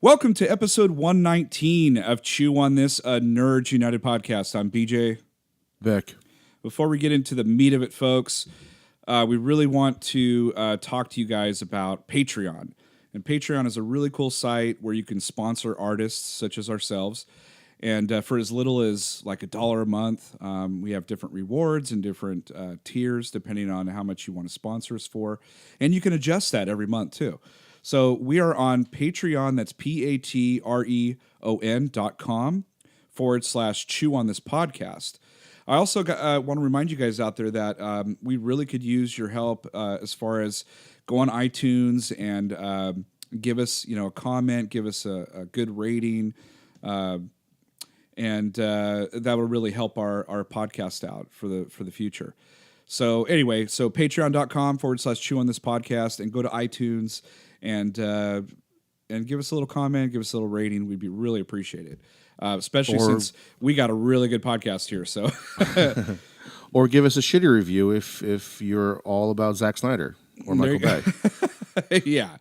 Welcome to episode 119 of Chew on This, a Nerds United podcast. I'm BJ. Vic. Before we get into the meat of it, folks, we really want to talk to you guys about Patreon. And Patreon is a really cool site where you can sponsor artists such as ourselves. And for as little as like $1 a month, we have different rewards and different tiers depending on how much you want to sponsor us for. And you can adjust that every month too. So we are on Patreon, that's patreon.com/chew on this podcast. I also want to remind you guys out there that we really could use your help as far as go on iTunes and give us, a comment, give us a good rating, and that will really help our podcast out for the future. So anyway, patreon.com/chew on this podcast, and go to iTunes and give us a little comment, give us a little rating. We'd be really appreciated, especially since we got a really good podcast here. So, or give us a shitty review if you're all about Zack Snyder or Michael Bay. Yeah,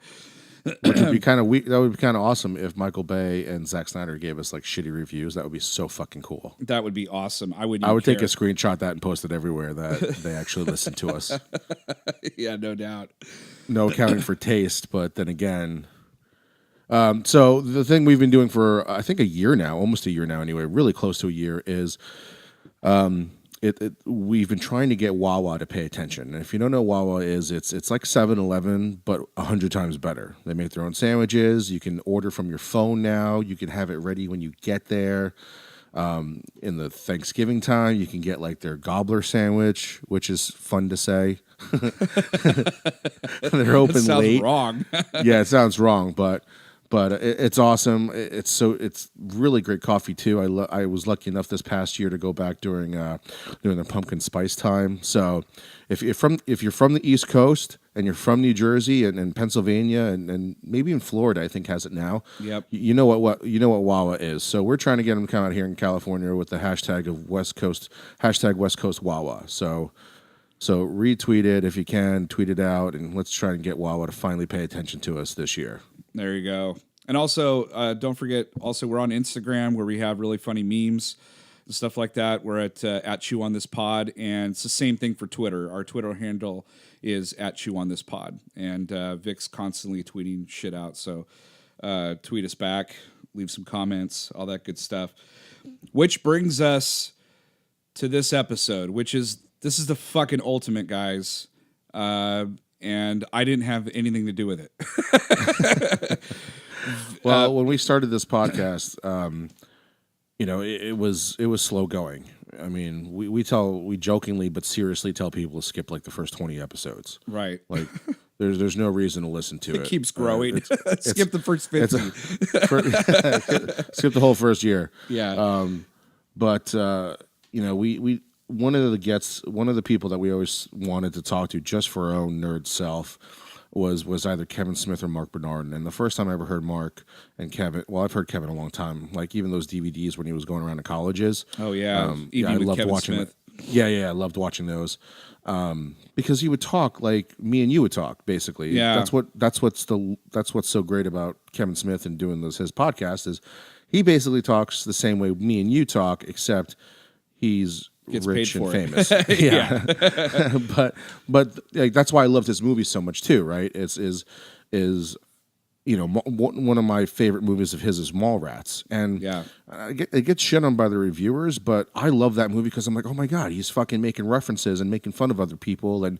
which would be kind of that would be kind of awesome if Michael Bay and Zack Snyder gave us like shitty reviews. That would be so fucking cool. That would be awesome. I would take a screenshot of that and post it everywhere that they actually listen to us. Yeah, no doubt. No accounting for taste, but then again, so the thing we've been doing for I think a year now, almost a year now anyway, really close to a year, is we've been trying to get Wawa to pay attention. And if you don't know what Wawa is, it's like 7-Eleven, but 100 times better. They make their own sandwiches. You can order from your phone now. You can have it ready when you get there. In the Thanksgiving time, you can get like their gobbler sandwich, which is fun to say. They're open that sounds late. Wrong. Yeah, it sounds wrong, but it's awesome. It's really great coffee too. I was lucky enough this past year to go back during the pumpkin spice time. So if you're from the East Coast and you're from New Jersey and Pennsylvania and maybe even Florida, I think has it now. Yep. You know what Wawa is. So we're trying to get them to come out here in California with the hashtag West Coast Wawa. So retweet it if you can, tweet it out, and let's try and get Wawa to finally pay attention to us this year. There you go. And also, don't forget, we're on Instagram where we have really funny memes and stuff like that. We're at Chew on This Pod, and it's the same thing for Twitter. Our Twitter handle is at Chew on This Pod, and Vic's constantly tweeting shit out. So tweet us back, leave some comments, all that good stuff. Which brings us to this episode, this is the fucking ultimate, guys. And I didn't have anything to do with it. Well, when we started this podcast, it was slow going. I mean, we jokingly but seriously tell people to skip like the first 20 episodes. Right. Like there's no reason to listen to it. It keeps growing. Skip the first 50. Skip the whole first year. Yeah. We one of the people that we always wanted to talk to just for our own nerd self was either Kevin Smith or Marc Bernardin. And the first time I ever heard Mark and Kevin, well, I've heard Kevin a long time, like even those DVDs when he was going around to colleges. Oh yeah, I loved Kevin watching Smith. I loved watching those because he would talk like me and you would talk, basically. Yeah, that's what's so great about Kevin Smith and doing his podcast is he basically talks the same way me and you talk, except he's gets rich paid and for famous. It. Yeah. but like, that's why I loved his movies so much too, right? Is one of my favorite movies of his is Mallrats, and it gets shit on by the reviewers, but I love that movie because I'm like, oh my god, he's fucking making references and making fun of other people, and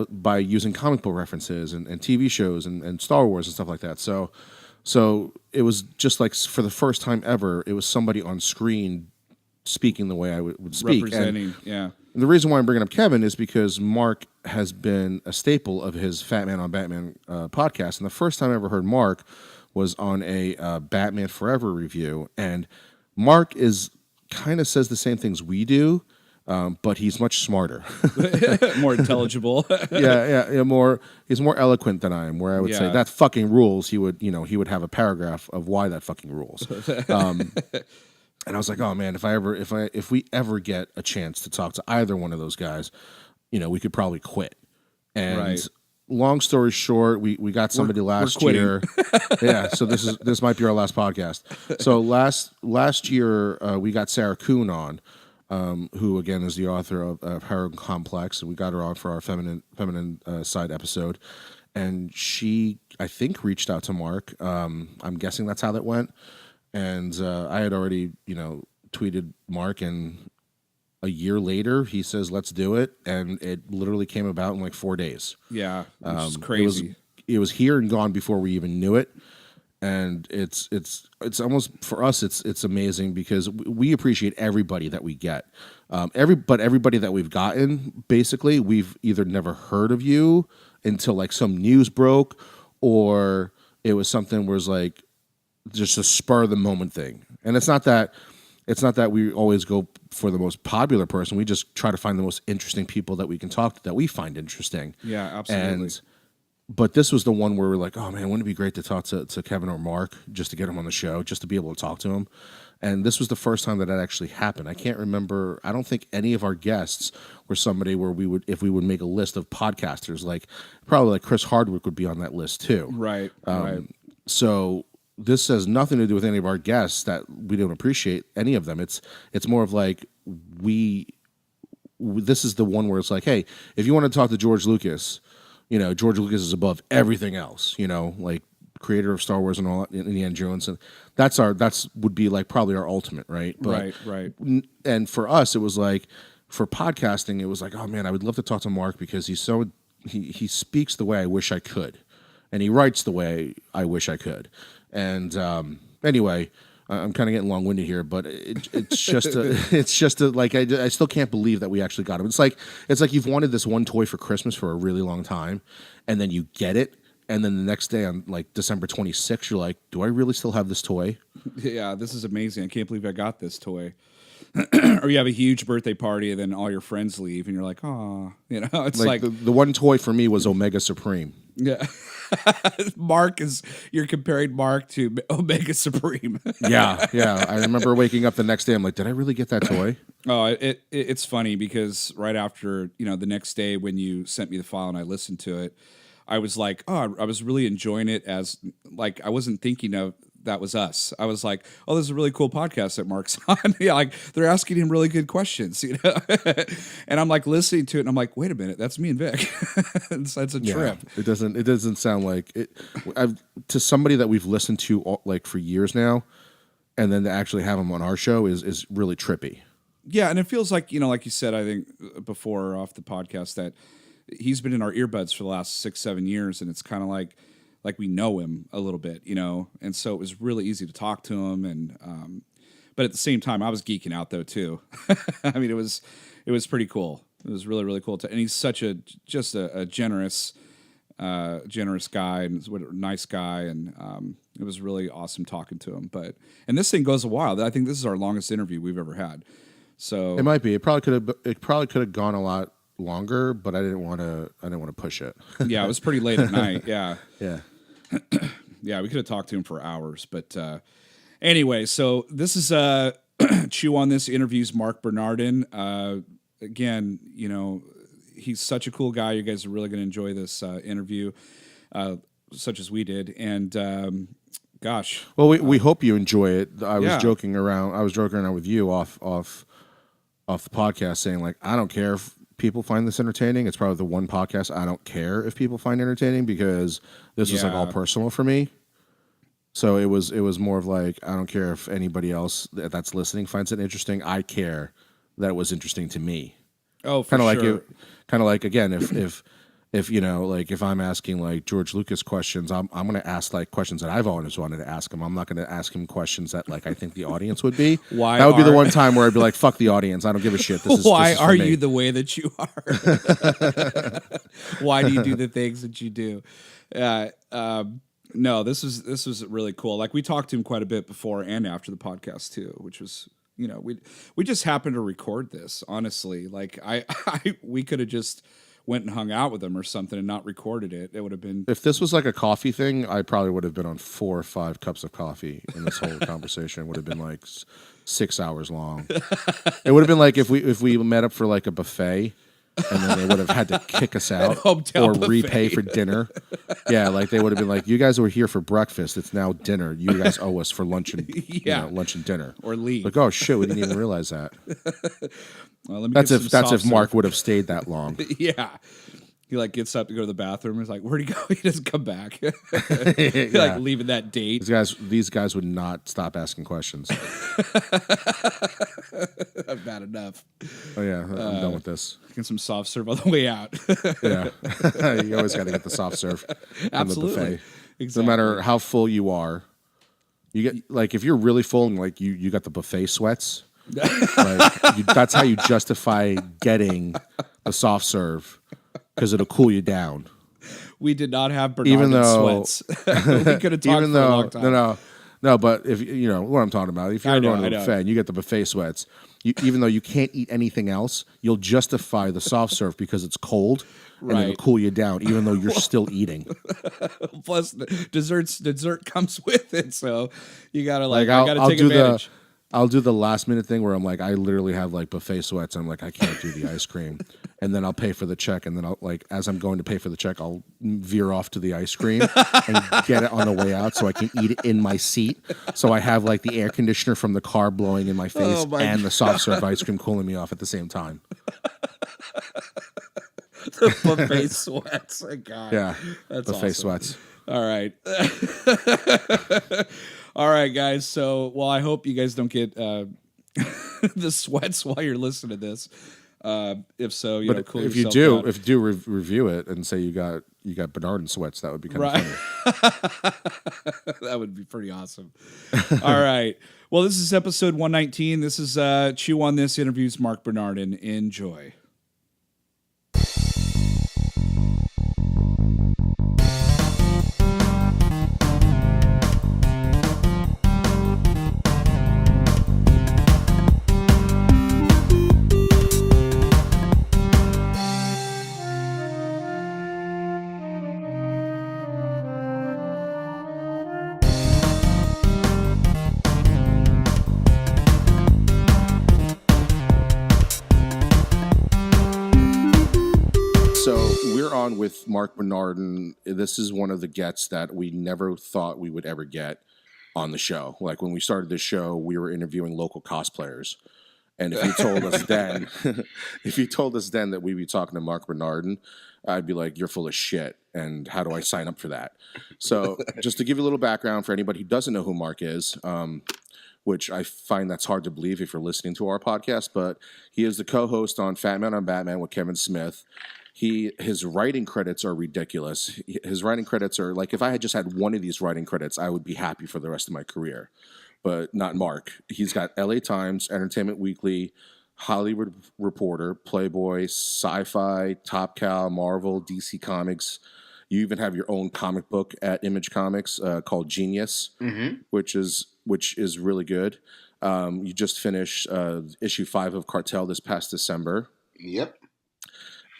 by using comic book references and TV shows and Star Wars and stuff like that. So it was just like for the first time ever, it was somebody on screen speaking the way I would speak. Representing, and the reason why I'm bringing up Kevin is because Mark has been a staple of his Fat Man on Batman podcast. And the first time I ever heard Mark was on a Batman Forever review. And Mark kind of says the same things we do, but he's much smarter. More intelligible. He's more eloquent than I am, where I would say that fucking rules. He would have a paragraph of why that fucking rules. And I was like, oh man, if we ever get a chance to talk to either one of those guys, we could probably quit. And long story short, we got somebody last year. Yeah, so this might be our last podcast. So last year we got Sarah Kuhn on, who again is the author of Heroin Complex, and we got her on for our feminine side episode. And she, I think, reached out to Mark. I'm guessing that's how that went. And I had already, tweeted Mark, and a year later he says, "Let's do it," and it literally came about in like 4 days. Yeah, which is crazy. It was here and gone before we even knew it. And it's almost, for us, it's amazing because we appreciate everybody that we get. Everybody that we've gotten, basically, we've either never heard of you until like some news broke, or it was something where it's like just a spur of the moment thing. And it's not that we always go for the most popular person. We just try to find the most interesting people that we can talk to, that we find interesting. Yeah, absolutely. But this was the one where we're like, oh man, wouldn't it be great to talk to Kevin or Mark, just to get him on the show, just to be able to talk to him. And this was the first time that actually happened. I can't remember. I don't think any of our guests were somebody where if we would make a list of podcasters, like probably like Chris Hardwick would be on that list too. Right. So this has nothing to do with any of our guests that we don't appreciate any of them. It's more of like this is the one where it's like, hey, if you want to talk to George Lucas, George Lucas is above everything else, like creator of Star Wars and all, Indiana Jones, and that's would be like probably our ultimate, right? But, right. And for us, it was like, for podcasting, it was like, oh man, I would love to talk to Mark because he speaks the way I wish I could, and he writes the way I wish I could. And anyway, I'm kind of getting long-winded here, but it's just like I still can't believe that we actually got him. It's like you've wanted this one toy for Christmas for a really long time, and then you get it, and then the next day on like December 26th, you're like, do I really still have this toy? Yeah, this is amazing. I can't believe I got this toy. Or you have a huge birthday party, and then all your friends leave, and you're like, oh, it's like the one toy for me was Omega Supreme. Yeah. You're comparing Mark to Omega Supreme. Yeah. I remember waking up the next day. I'm like, did I really get that toy? Oh, it's funny because right after, the next day when you sent me the file and I listened to it, I was like, oh, I was really enjoying it as like, I wasn't thinking of that was us. I was like, oh, this is a really cool podcast that Mark's on. Yeah, like they're asking him really good questions, and I'm like listening to it, and I'm like, wait a minute, that's me and Vic. That's a trip. It doesn't sound like it. To somebody that we've listened to like for years now, and then to actually have him on our show is really trippy. Yeah, and it feels like like you said, I think before off the podcast, that he's been in our earbuds for the last 6-7 years, and it's kind of like we know him a little bit, and so it was really easy to talk to him. And but at the same time, I was geeking out though too. I mean, it was pretty cool. It was really, really cool. And he's such a generous guy and a nice guy, and it was really awesome talking to him. And this thing goes a while. I think this is our longest interview we've ever had. So it might be. It probably could have gone a lot longer, but I didn't want to push it. Yeah, it was pretty late at night. Yeah. Yeah. Yeah, we could have talked to him for hours, but anyway, so this is Chew on This interviews Marc Bernardin. Again, he's such a cool guy. You guys are really going to enjoy this interview, such as we did. And gosh, well, we hope you enjoy it. I was joking around. I was joking around with you off the podcast, saying like, I don't care if people find this entertaining. It's probably the one podcast I don't care if people find entertaining, because this was like all personal for me. So it was more of like, I don't care if anybody else that's listening finds it interesting. I care that it was interesting to me. Oh, for sure. Kind of like again, if like if I'm asking like George Lucas questions, I'm going to ask like questions that I've always wanted to ask him. I'm not going to ask him questions that like I think the audience would be. That would be the one time where I'd be like, fuck the audience. I don't give a shit. Why are you the way that you are? Why do you do the things that you do? No, this was really cool. Like we talked to him quite a bit before and after the podcast too, which was, we just happened to record this, honestly. Like we could have just went and hung out with him or something and not recorded it. It would have been... If this was like a coffee thing, I probably would have been on 4 or 5 cups of coffee, and this whole conversation would have been like 6 hours long. It would have been like if we met up for like a buffet, and then they would have had to kick us out Hometown or buffet. repay for dinner. Yeah, like they would have been like, "You guys were here for breakfast. It's now dinner. You guys owe us for lunch and lunch and dinner." Or leave. Like, oh shit, we didn't even realize that. Well, let me That's get if some Mark would have stayed that long. Yeah. He like gets up to go to the bathroom. He's like, "Where'd he go?" He doesn't come back. Like leaving that date. These guys would not stop asking questions. I've had enough. Oh yeah, I'm done with this. Get some soft serve on the way out. Yeah, you always got to get the soft serve. Absolutely. The buffet. Exactly. No matter how full you are, you get like if you're really full and like you got the buffet sweats. That's how you justify getting the soft serve. Because it'll cool you down. We did not have Bernardin sweats. We could have talked for a long time. No. But if you know what I'm talking about, if you're going to a buffet and you get the buffet sweats, even though you can't eat anything else, you'll justify the soft serve because it's cold and it'll cool you down, even though you're still eating. Plus, dessert comes with it, so you gotta I gotta take advantage. I'll do the last minute thing where I'm like, I literally have like buffet sweats. I'm like, I can't do the ice cream. And then I'll pay for the check. And then I'll like, as I'm going to pay for the check, I'll veer off to the ice cream and get it on the way out so I can eat it in my seat. So I have like the air conditioner from the car blowing in my face and the soft serve ice cream cooling me off at the same time. The buffet sweats. Oh, God. Yeah. That's buffet awesome. sweats. All right. All right, guys. So, well, I hope you guys don't get the sweats while you're listening to this. If so, cool if you do, down. If you do review it and say you got Bernardin sweats, that would be kind of funny. That would be pretty awesome. All right. Well, this is episode 119. This is Chew on This interviews Marc Bernardin. Enjoy. With Marc Bernardin, this is one of the gets that we never thought we would ever get on the show. Like when we started this show, we were interviewing local cosplayers, and if you told us then, that we'd be talking to Marc Bernardin, I'd be like, "You're full of shit." And how do I sign up for that? So, just to give you a little background for anybody who doesn't know who Marc is. Which I find that's hard to believe if you're listening to our podcast, but he is the co-host on Fat Man on Batman with Kevin Smith. His writing credits are ridiculous. His writing credits are like, if I had just had one of these writing credits, I would be happy for the rest of my career. But not Marc. He's got LA Times, Entertainment Weekly, Hollywood Reporter, Playboy, Sci-Fi, Top Cow, Marvel, DC Comics. You even have your own comic book at Image Comics called Genius, which is really good. You just finished issue 5 of Cartel this past December. Yep.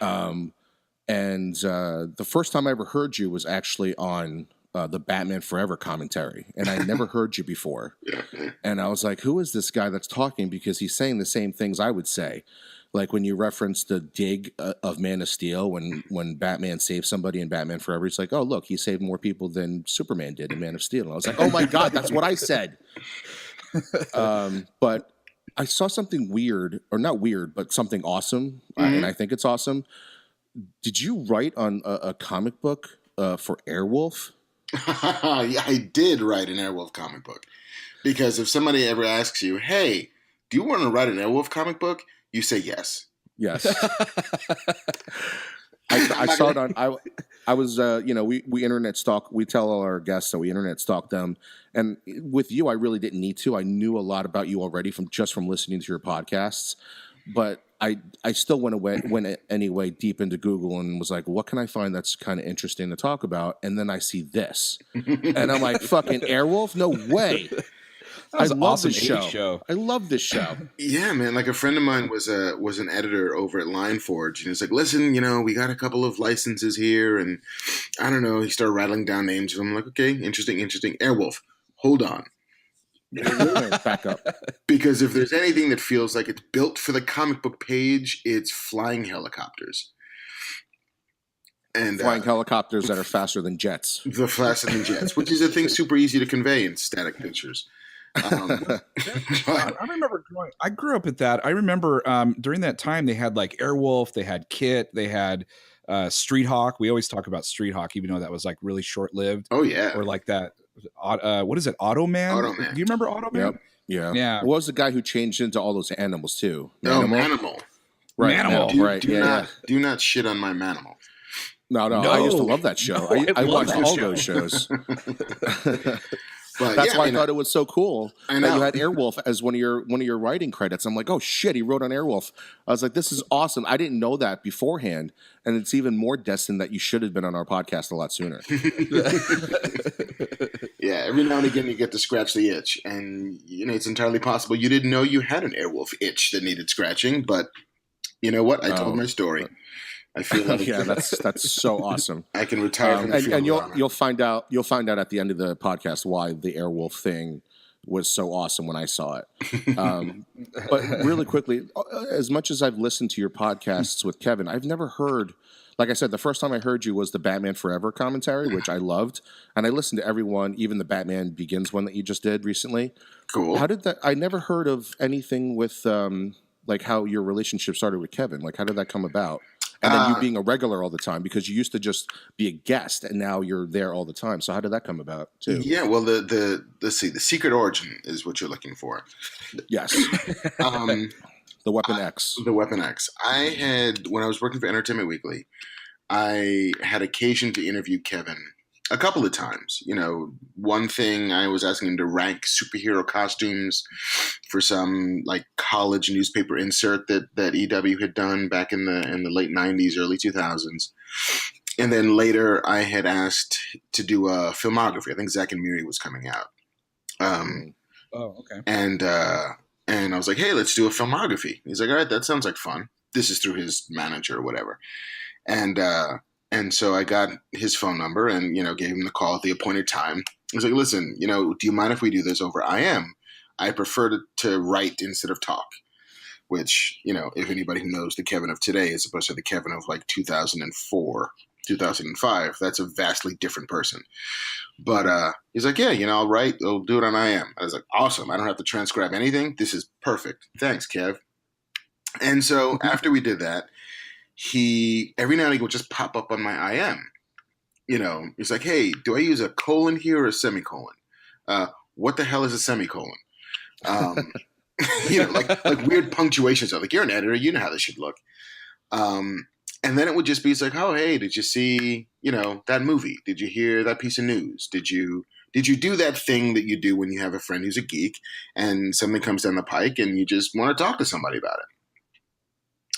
And the first time I ever heard you was actually on the Batman Forever commentary, and I never heard you before. And I was like, who is this guy that's talking? Because he's saying the same things I would say. Like when you reference the dig of Man of Steel, when Batman saved somebody in Batman Forever, he's like, oh, look, he saved more people than Superman did in Man of Steel. And I was like, oh, my God, that's what I said. But I saw something weird, or not weird, but something awesome, and I think it's awesome. Did you write on a comic book for Airwolf? Yeah, I did write an Airwolf comic book. Because if somebody ever asks you, hey, do you want to write an Airwolf comic book? You say yes. Yes. I saw it on. I was, we internet stalk. We tell all our guests that we internet stalk them. And with you, I really didn't need to. I knew a lot about you already from listening to your podcasts. But I still went anyway deep into Google and was like, what can I find that's kind of interesting to talk about? And then I see this, and I'm like, fucking Airwolf? No way. I love awesome this show. I love this show. Yeah, man. Like a friend of mine was an editor over at Lineforge, and he's like, "Listen, we got a couple of licenses here, and I don't know." He started rattling down names, and I'm like, "Okay, interesting. Airwolf. Hold on. Back up. Because if there's anything that feels like it's built for the comic book page, it's flying helicopters. And flying helicopters that are faster than jets. The faster than jets, which is a thing super easy to convey in static pictures. I remember I grew up at that. I remember during that time they had like Airwolf, they had Kit, they had Street Hawk. We always talk about Street Hawk, even though that was like really short lived. Oh yeah, or like that. What is it? Automan? Automan. Do you remember Automan? Yep. Yeah. What was the guy who changed into all those animals too? Manimal. Right. Manimal. Right. Do not shit on my Manimal. No. I used to love that show. I watched all those shows. But that's why I thought it was so cool that you had Airwolf as one of your writing credits. I'm like, oh shit, he wrote on Airwolf. I was like, this is awesome. I didn't know that beforehand, and it's even more destined that you should have been on our podcast a lot sooner. Yeah, every now and again you get to scratch the itch, and it's entirely possible you didn't know you had an Airwolf itch that needed scratching. But you know what? I told my story. I feel like that's so awesome. I can retire from the field. And you'll find out at the end of the podcast why the Airwolf thing was so awesome when I saw it. But really quickly, as much as I've listened to your podcasts with Kevin, I've never heard. Like I said, the first time I heard you was the Batman Forever commentary, which I loved, and I listened to everyone, even the Batman Begins one that you just did recently. Cool. How did that? I never heard of anything with like how your relationship started with Kevin. Like, how did that come about? And then you being a regular all the time, because you used to just be a guest and now you're there all the time. So how did that come about too? Yeah, well, let's see, the secret origin is what you're looking for. Yes. The Weapon X. The Weapon X. When I was working for Entertainment Weekly, I had occasion to interview Kevin a couple of times. One thing, I was asking him to rank superhero costumes for some like college newspaper insert that EW had done back in the late 90s, early 2000s. And then later I had asked to do a filmography. I think Zack and Miri was coming out. Okay. And I was like, hey, let's do a filmography. He's like, all right, that sounds like fun. This is through his manager or whatever. And so I got his phone number and, gave him the call at the appointed time. I was like, listen, do you mind if we do this over IM? I prefer to write instead of talk, which, if anybody who knows the Kevin of today as opposed to the Kevin of like 2004, 2005, that's a vastly different person. But he's like, yeah, I'll do it on IM. I was like, awesome. I don't have to transcribe anything. This is perfect. Thanks, Kev. And so after we did that, he every now and again would just pop up on my IM. He's like, hey, do I use a colon here or a semicolon? What the hell is a semicolon? Like weird punctuations. Like, you're an editor, you know how this should look. And then it would just be, it's like, oh, hey, did you see, that movie? Did you hear that piece of news? Did you do that thing that you do when you have a friend who's a geek and something comes down the pike and you just want to talk to somebody about it?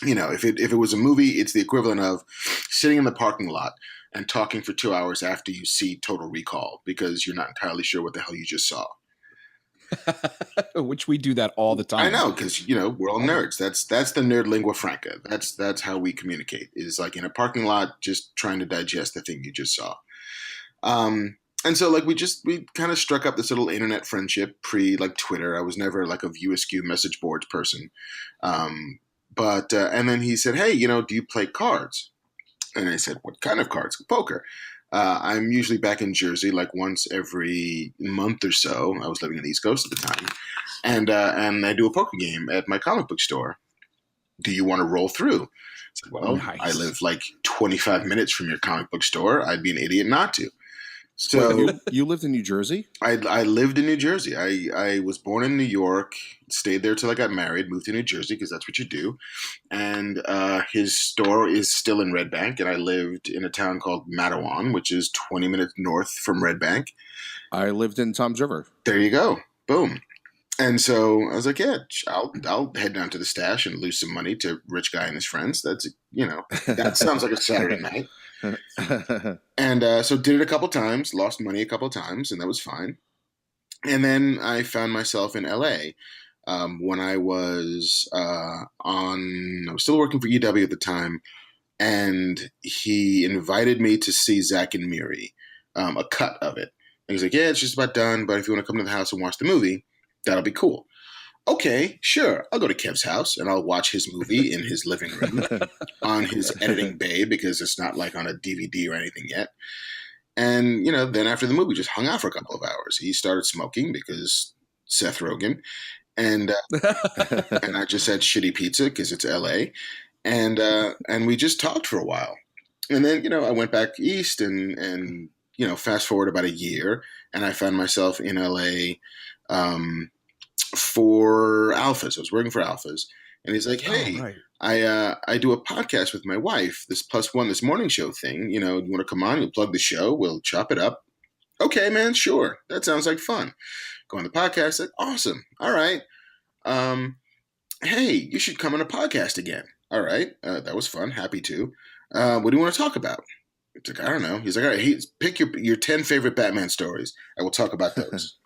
If it was a movie, it's the equivalent of sitting in the parking lot and talking for 2 hours after you see Total Recall because you're not entirely sure what the hell you just saw. Which we do that all the time. I know, because we're all nerds. That's the nerd lingua franca. That's how we communicate. Is like in a parking lot, just trying to digest the thing you just saw. And so like we kind of struck up this little internet friendship pre like Twitter. I was never like a View Askew message boards person. But and then he said, hey, do you play cards? And I said, what kind of cards? Poker. I'm usually back in Jersey like once every month or so. I was living in the East Coast at the time. And I do a poker game at my comic book store. Do you want to roll through? I said, well, nice. I live like 25 minutes from your comic book store. I'd be an idiot not to. So you lived in New Jersey? I lived in New Jersey. I was born in New York, stayed there till I got married, moved to New Jersey because that's what you do. And his store is still in Red Bank, and I lived in a town called Matawan, which is 20 minutes north from Red Bank. I lived in Toms River. There you go. Boom. And so I was like, yeah, I'll head down to the stash and lose some money to Rich Guy and his friends. That's, that sounds like a Saturday night. And so did it a couple times, lost money a couple times, and that was fine. And then I found myself in LA when I was I was still working for EW at the time, and he invited me to see Zack and Miri, a cut of it. And he's like, yeah, it's just about done, but if you want to come to the house and watch the movie. That'll be cool. Okay, sure. I'll go to Kev's house and I'll watch his movie in his living room on his editing bay because it's not like on a DVD or anything yet. And, then after the movie, just hung out for a couple of hours. He started smoking because Seth Rogen. And and I just had shitty pizza because it's LA. And we just talked for a while. And then, I went back east and fast forward about a year and I found myself in LA for Alphas. I was working for Alphas. And he's like, hey, right. I do a podcast with my wife, this Plus One, this morning show thing. You want to come on? You'll plug the show. We'll chop it up. Okay, man, sure. That sounds like fun. Go on the podcast. Said, awesome. All right. Hey, you should come on a podcast again. All right. That was fun. Happy to. What do you want to talk about? It's like, I don't know. He's like, all right, pick your 10 favorite Batman stories. I will talk about those.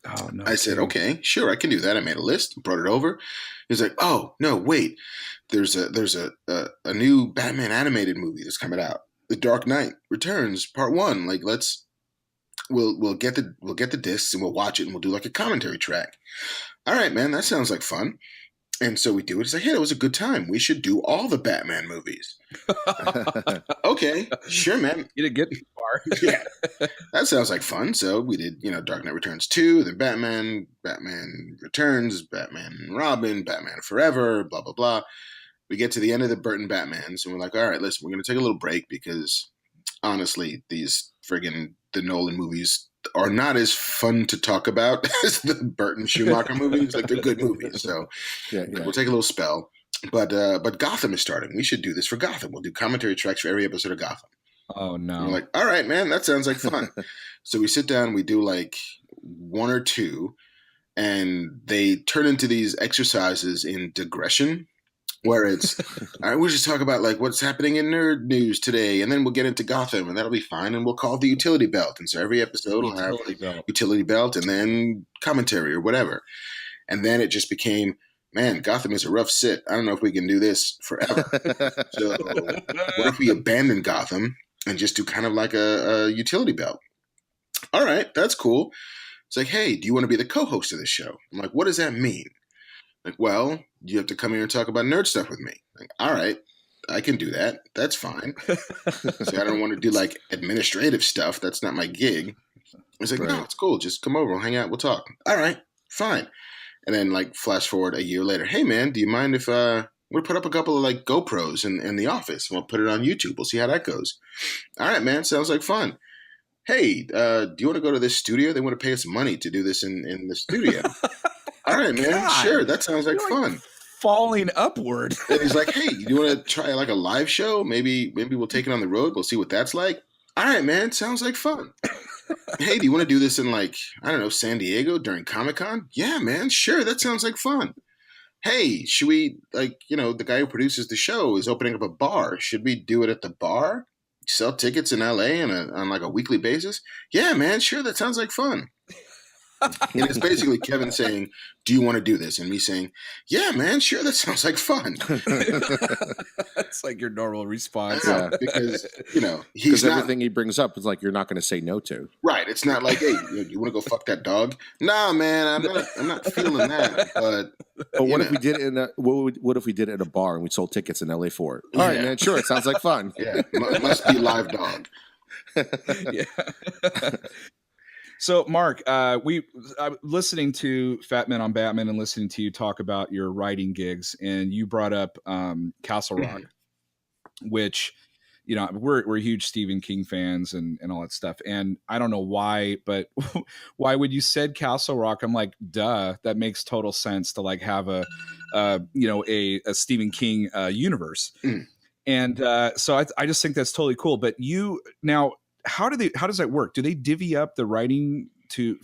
Oh, no. I said, okay, sure, I can do that. I made a list, brought it over. He's like, oh, no, wait. There's a new Batman animated movie that's coming out. The Dark Knight Returns Part 1. Like, we'll get the discs and we'll watch it and we'll do like a commentary track. All right, man, that sounds like fun. And so we do it. It's like, hey, that was a good time. We should do all the Batman movies. Okay, sure, man. You didn't get too far. Yeah, that sounds like fun. So we did, Dark Knight Returns 2, then Batman Returns, Batman and Robin, Batman Forever, blah, blah, blah. We get to the end of the Burton Batmans, and we're like, all right, listen, we're going to take a little break because, honestly, the Nolan movies are not as fun to talk about as the Burton Schumacher movies. Like, they're good movies. So we'll take a little spell. But Gotham is starting. We should do this for Gotham. We'll do commentary tracks for every episode of Gotham. Oh, no. And we're like, all right, man, that sounds like fun. So we sit down, we do like one or two, and they turn into these exercises in digression where it's, all right, we'll just talk about like what's happening in nerd news today, and then we'll get into Gotham, and that'll be fine, and we'll call it the utility belt. And so every episode will have utility belt and then commentary or whatever. And then it just became, man, Gotham is a rough sit. I don't know if we can do this forever. So what if we abandon Gotham and just do kind of like a utility belt? All right, that's cool. It's like, hey, do you want to be the co-host of this show? I'm like, what does that mean? Like, well, you have to come here and talk about nerd stuff with me. Like, all right, I can do that. That's fine. So I don't want to do like administrative stuff. That's not my gig. It's like, no, it's cool. Just come over. We'll hang out. We'll talk. All right, fine. And then like flash forward a year later. Hey, man, do you mind if we put up a couple of like GoPros in the office? We'll put it on YouTube. We'll see how that goes. All right, man. Sounds like fun. Hey, do you want to go to this studio? They want to pay us money to do this in the studio. All right, man. God. Sure. That sounds like fun. Falling upward. And he's like, hey, do you want to try like a live show? Maybe we'll take it on the road. We'll see what that's like. All right, man. Sounds like fun. Hey, do you want to do this in like, I don't know, San Diego during Comic-Con? Yeah, man. Sure. That sounds like fun. Hey, should we like, the guy who produces the show is opening up a bar. Should we do it at the bar? Sell tickets in LA on like a weekly basis? Yeah, man. Sure. That sounds like fun. And it's basically Kevin saying, do you want to do this? And me saying, yeah, man, sure, that sounds like fun. It's like your normal response. Yeah, because, he's not, everything he brings up is like you're not going to say no to. Right. It's not like, hey, you want to go fuck that dog? Nah, man, I'm not feeling that. But what if we did it what if we did it at a bar and we sold tickets in LA for it? All right, man, sure, it sounds like fun. Yeah, must be live dog. Yeah. So, Mark, I'm listening to Fat Man on Batman and listening to you talk about your writing gigs, and you brought up Castle Rock, which, we're huge Stephen King fans and all that stuff. And I don't know why, but why would you said Castle Rock? I'm like, duh, that makes total sense to like have a Stephen King universe. And so I just think that's totally cool. But now, how does that work? Do they divvy up the writing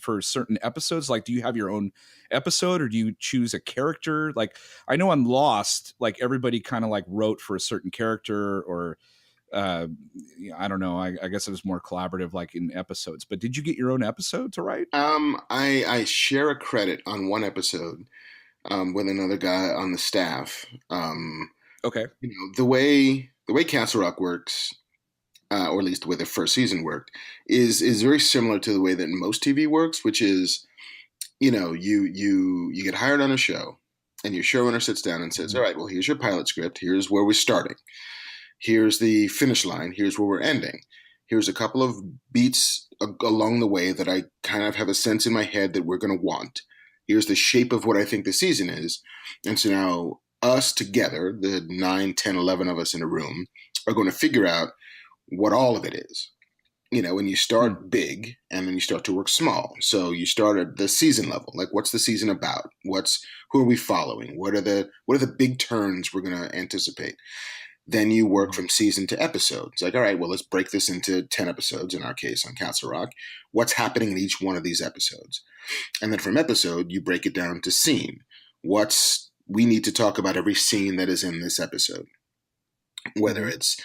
for certain episodes? Like, do you have your own episode or do you choose a character? Like, I know on Lost, like everybody kind of like wrote for a certain character or, I don't know. I guess it was more collaborative, like in episodes, but did you get your own episode to write? I share a credit on one episode, with another guy on the staff. Okay. The way Castle Rock works, or at least the way the first season worked, is very similar to the way that most TV works, which is you get hired on a show, and your showrunner sits down and says, all right, well, here's your pilot script. Here's where we're starting. Here's the finish line. Here's where we're ending. Here's a couple of beats along the way that I kind of have a sense in my head that we're going to want. Here's the shape of what I think the season is. And so now us together, the 9, 10, 11 of us in a room, are going to figure out what all of it is. When you start big and then you start to work small. So you start at the season level. Like, what's the season about? Who are we following? What are the big turns we're going to anticipate? Then you work from season to episodes. Like, all right, well, let's break this into 10 episodes, in our case on Castle Rock. What's happening in each one of these episodes? And then from episode, you break it down to scene. We need to talk about every scene that is in this episode. Whether it's,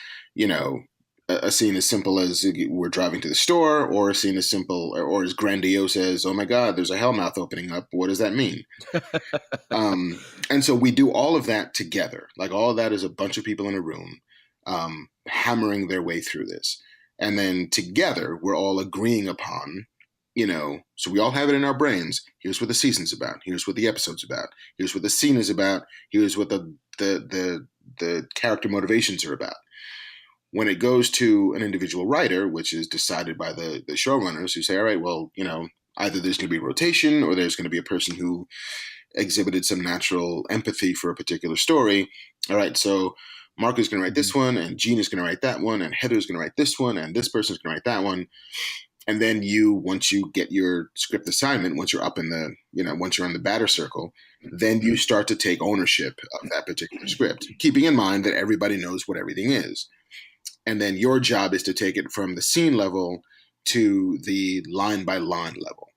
a scene as simple as we're driving to the store, or a scene as simple or as grandiose as, oh my God, there's a hellmouth opening up. What does that mean? And so we do all of that together. Like, all of that is a bunch of people in a room hammering their way through this. And then together we're all agreeing upon, so we all have it in our brains. Here's what the season's about. Here's what the episode's about. Here's what the scene is about. Here's what the character motivations are about. When it goes to an individual writer, which is decided by the showrunners, who say, all right, well, either there's going to be rotation, or there's going to be a person who exhibited some natural empathy for a particular story. All right, so Mark is going to write this one, and Gene is going to write that one, and Heather is going to write this one, and this person is going to write that one. And then once you get your script assignment, once you're up in once you're in the batter circle, then you start to take ownership of that particular script, keeping in mind that everybody knows what everything is. And then your job is to take it from the scene level to the line by line level.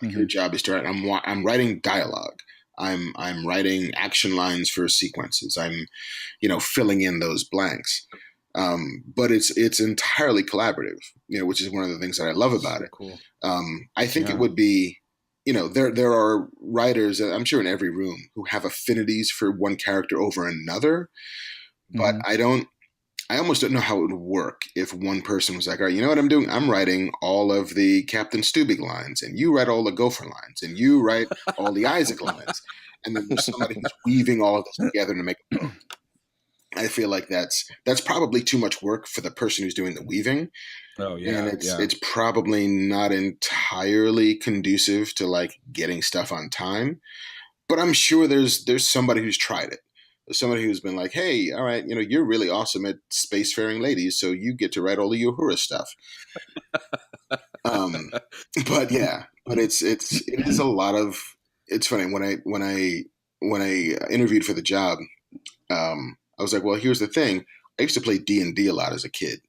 Like, your job is to write. I'm writing dialogue. I'm writing action lines for sequences. I'm, filling in those blanks. But it's entirely collaborative, which is one of the things that I love about it. Cool. I think it would be, there are writers, I'm sure in every room, who have affinities for one character over another, but I almost don't know how it would work if one person was like, all right, you know what I'm doing? I'm writing all of the Captain Stubig lines, and you write all the Gopher lines, and you write all the Isaac lines. And then there's somebody who's weaving all of this together to make a book. I feel like that's probably too much work for the person who's doing the weaving. Oh yeah. And it's probably not entirely conducive to like getting stuff on time. But I'm sure there's somebody who's tried it. Somebody who's been like, hey, all right, you're really awesome at spacefaring ladies, so you get to write all the Uhura stuff. But it is a lot of. It's funny when I interviewed for the job, I was like, well, here's the thing. I used to play D&D a lot as a kid,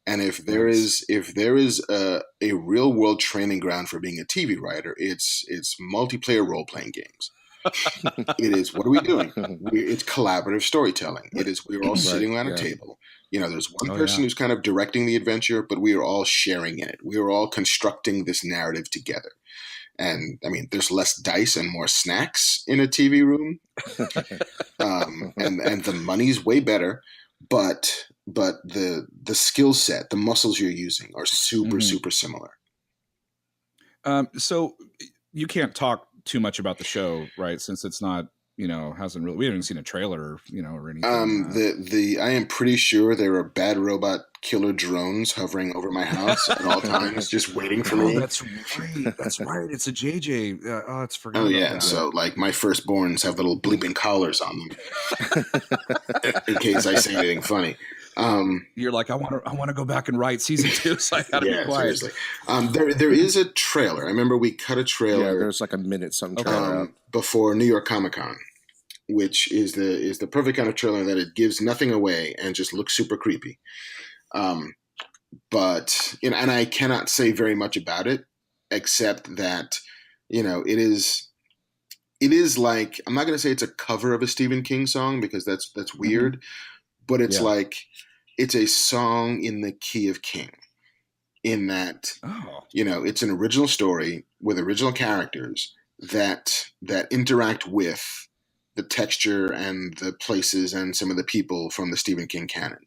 and if there is a real world training ground for being a TV writer, it's multiplayer role playing games. It is, what are we doing? It's collaborative storytelling. It is, we're all sitting around a table. There's one person who's kind of directing the adventure, but we are all sharing in it. We are all constructing this narrative together. And I mean, there's less dice and more snacks in a TV room. And the money's way better, but the skill set, the muscles you're using are super similar. So you can't talk too much about the show, right? Since it's not, we haven't even seen a trailer, or anything. I am pretty sure there are bad robot killer drones hovering over my house at all times, just waiting for me. That's right. That's right. It's a JJ. It's forgotten. Oh yeah. So like my firstborns have little bleeping collars on them in case I say anything funny. You're like, I want to go back and write season 2, so I gotta be quiet. Seriously. There is a trailer. I remember we cut a trailer. Yeah, there's like a minute something trailer out before New York Comic Con, which is the perfect kind of trailer that it gives nothing away and just looks super creepy. But and I cannot say very much about it except that it is like, I'm not going to say it's a cover of a Stephen King song because that's weird, but it's like. It's a song in the key of King, in that, it's an original story with original characters that interact with the texture and the places and some of the people from the Stephen King canon.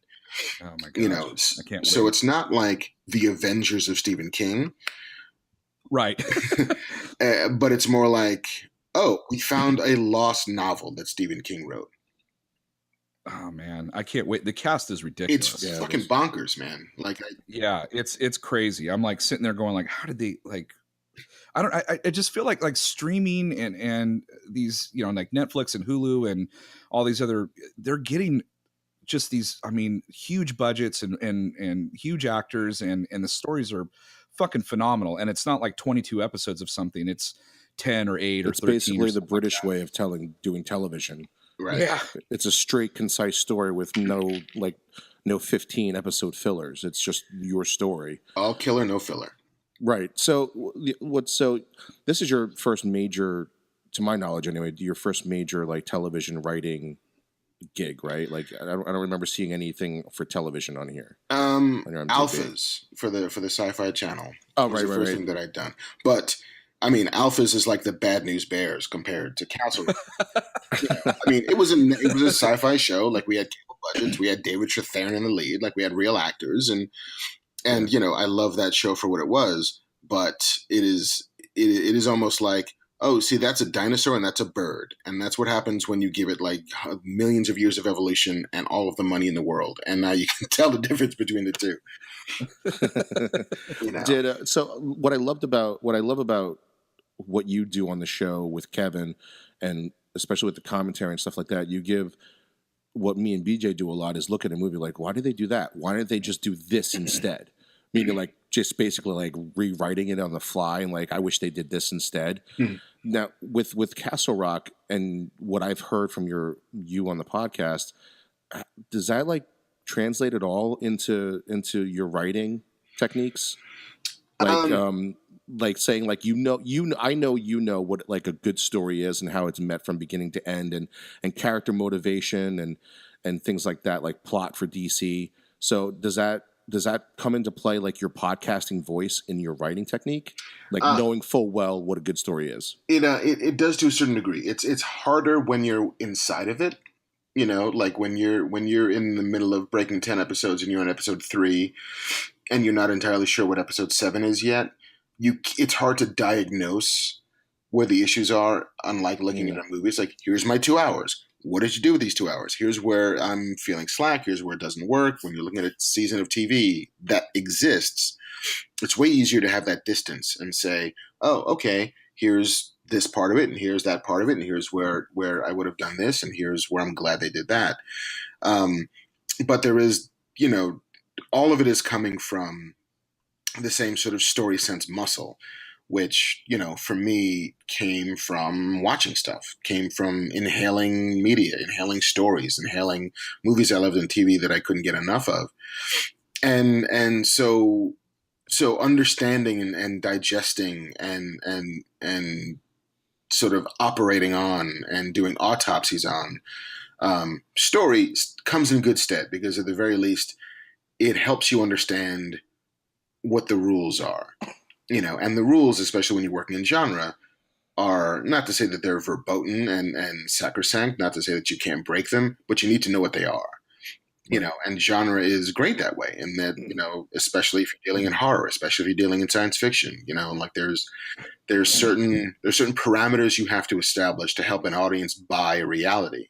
Oh my god! I can't wait. So it's not like the Avengers of Stephen King, right? But it's more like, oh, we found a lost novel that Stephen King wrote. Oh man, I can't wait. The cast is ridiculous. It's fucking bonkers, man. Like, it's crazy. I'm like sitting there going like, how did they like? I just feel like streaming and these, you know, like Netflix and Hulu and all these other, they're getting just these, I mean, huge budgets and huge actors and the stories are fucking phenomenal. And it's not like 22 episodes of something. It's 10 or 8 or 13. It's basically the British way of doing television. Right. Yeah. It's a straight, concise story with no 15 episode fillers. It's just your story. All killer, no filler. Right. So this is your first major, to my knowledge anyway, your first major like television writing gig, right? Like I don't remember seeing anything for television on here. Alphas for the Sci-Fi Channel. Oh, was the first thing that I'd done. But I mean, Alphas is like the Bad News Bears compared to Castle Rock. I mean, it was a sci-fi show. Like we had cable budgets, we had David Strathairn in the lead, like we had real actors, and you know, I love that show for what it was. But it is almost like, oh, see, that's a dinosaur and that's a bird, and that's what happens when you give it like millions of years of evolution and all of the money in the world, and now you can tell the difference between the two. You know? So what I love about what you do on the show with Kevin, and especially with the commentary and stuff like that, you give what me and BJ do a lot is look at a movie like, why did they do that? Why didn't they just do this instead? Meaning like just basically like rewriting it on the fly and like, I wish they did this instead. Now with Castle Rock and what I've heard from you on the podcast, does that like translate at all into your writing techniques? Like saying like I know what like a good story is and how it's met from beginning to end and character motivation and things like that, like plot for DC. So does that come into play like your podcasting voice in your writing technique, like knowing full well what a good story is? It does to a certain degree. It's harder when you're inside of it. You know, like when you're in the middle of breaking 10 episodes and you're on episode 3 and you're not entirely sure what episode 7 is yet. It's hard to diagnose where the issues are, unlike looking at a movie. It's like, here's my 2 hours. What did you do with these 2 hours? Here's where I'm feeling slack. Here's where it doesn't work. When you're looking at a season of TV that exists, it's way easier to have that distance and say, oh, okay, here's this part of it, and here's that part of it, and here's where I would have done this, and here's where I'm glad they did that. But there is, you know, all of it is coming from the same sort of story sense muscle, which, you know, for me came from watching stuff, came from inhaling media, inhaling stories, inhaling movies I loved on TV that I couldn't get enough of. And so understanding and digesting and sort of operating on and doing autopsies on story comes in good stead, because at the very least, it helps you understand what the rules are, you know, and the rules, especially when you're working in genre, are not to say that they're verboten and sacrosanct, not to say that you can't break them, but you need to know what they are, you know, and genre is great that way. And that, you know, especially if you're dealing in horror, especially if you're dealing in science fiction, you know, like there's certain parameters you have to establish to help an audience buy a reality.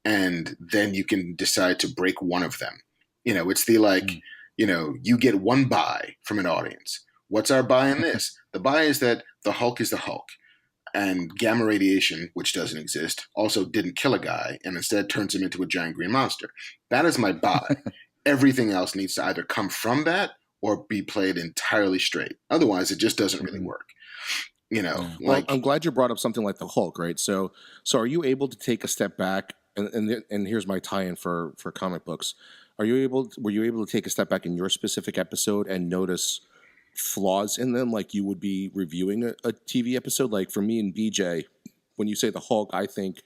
And then you can decide to break one of them. You know, it's the like, you know, you get one buy from an audience. What's our buy in this? The buy is that the Hulk is the Hulk, and gamma radiation, which doesn't exist, also didn't kill a guy and instead turns him into a giant green monster. That is my buy. Everything else needs to either come from that or be played entirely straight. Otherwise, it just doesn't really work. You know, well, I'm glad you brought up something like the Hulk, right? So are you able to take a step back? And here's my tie-in for comic books. Were you able to take a step back in your specific episode and notice flaws in them, like you would be reviewing a TV episode? Like for me and BJ, when you say the Hulk, I think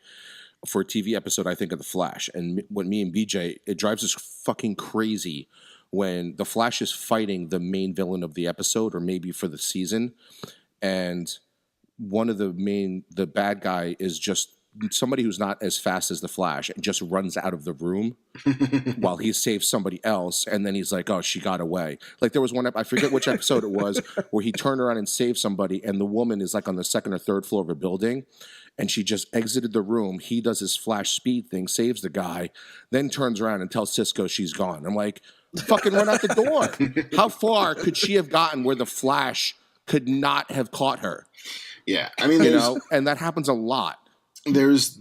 for a TV episode, I think of the Flash. And when me and BJ, it drives us fucking crazy when the Flash is fighting the main villain of the episode or maybe for the season, and one of the bad guy is just somebody who's not as fast as the Flash just runs out of the room while he saves somebody else, and then he's like, "Oh, she got away." Like there was one, I forget which episode it was, where he turned around and saved somebody, and the woman is like on the second or third floor of a building, and she just exited the room. He does his Flash speed thing, saves the guy, then turns around and tells Cisco she's gone. I'm like, fucking run out the door. How far could she have gotten where the Flash could not have caught her? Yeah, I mean, and that happens a lot. There's,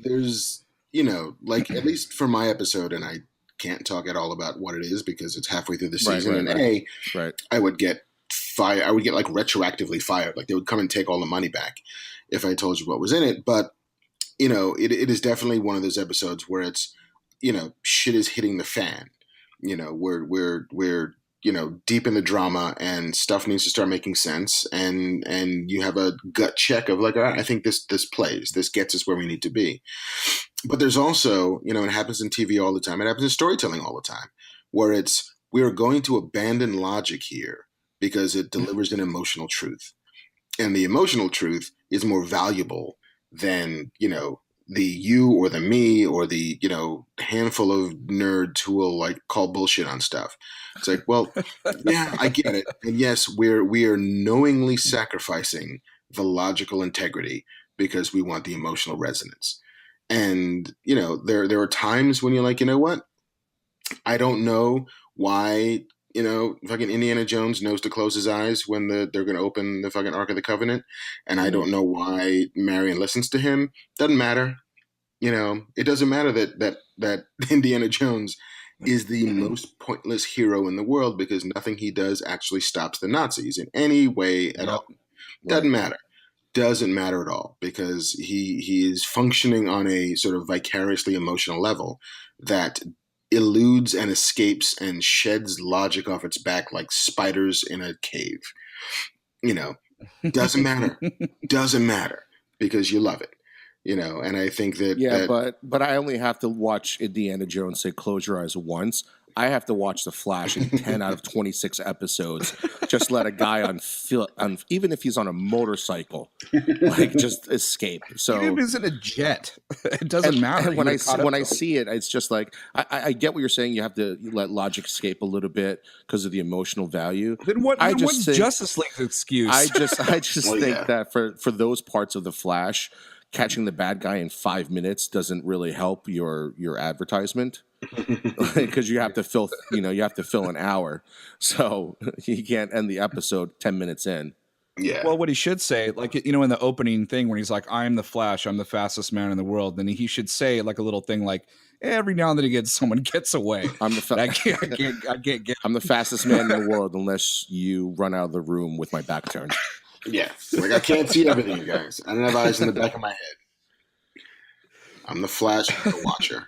like at least for my episode, and I can't talk at all about what it is because it's halfway through the season. I would get fired. I would get like retroactively fired. Like they would come and take all the money back if I told you what was in it. But it is definitely one of those episodes where it's shit is hitting the fan. We're deep in the drama and stuff needs to start making sense. And you have a gut check of like, all right, I think this plays, this gets us where we need to be. But there's also, it happens in TV all the time. It happens in storytelling all the time where we are going to abandon logic here because it delivers an emotional truth. And the emotional truth is more valuable than, the you or the me or the, handful of nerds who will like call bullshit on stuff. It's like, well, yeah, I get it. And yes, we are knowingly sacrificing the logical integrity because we want the emotional resonance. And, there are times when you're like, you know what? I don't know why, fucking Indiana Jones knows to close his eyes when they're going to open the fucking Ark of the Covenant. And I don't know why Marion listens to him. Doesn't matter. It doesn't matter that Indiana Jones is the most pointless hero in the world because nothing he does actually stops the Nazis in any way at all. Doesn't matter. Doesn't matter at all because he is functioning on a sort of vicariously emotional level that eludes and escapes and sheds logic off its back like spiders in a cave. Doesn't matter. Doesn't matter because you love it. And I think that but I only have to watch Indiana Jones say "close your eyes" once. I have to watch The Flash in 10 out of 26 episodes. Just let a guy even if he's on a motorcycle, like just escape. So even if he's in a jet, it doesn't matter. And when I see it, it's just like I get what you're saying. You have to let logic escape a little bit because of the emotional value. Then what's Justice League's excuse? I just think that for those parts of The Flash, catching the bad guy in 5 minutes doesn't really help your advertisement because you have to fill an hour, so you can't end the episode 10 minutes in. Yeah. Well, what he should say, like in the opening thing when he's like, "I'm the Flash, I'm the fastest man in the world," then he should say like a little thing like, "Every now and then someone gets away. I'm the I can't get. I'm the fastest man in the world unless you run out of the room with my back turned." Yeah, like I can't see everything, you guys. I don't have eyes in the back of my head. I'm the Flash, I'm the Watcher.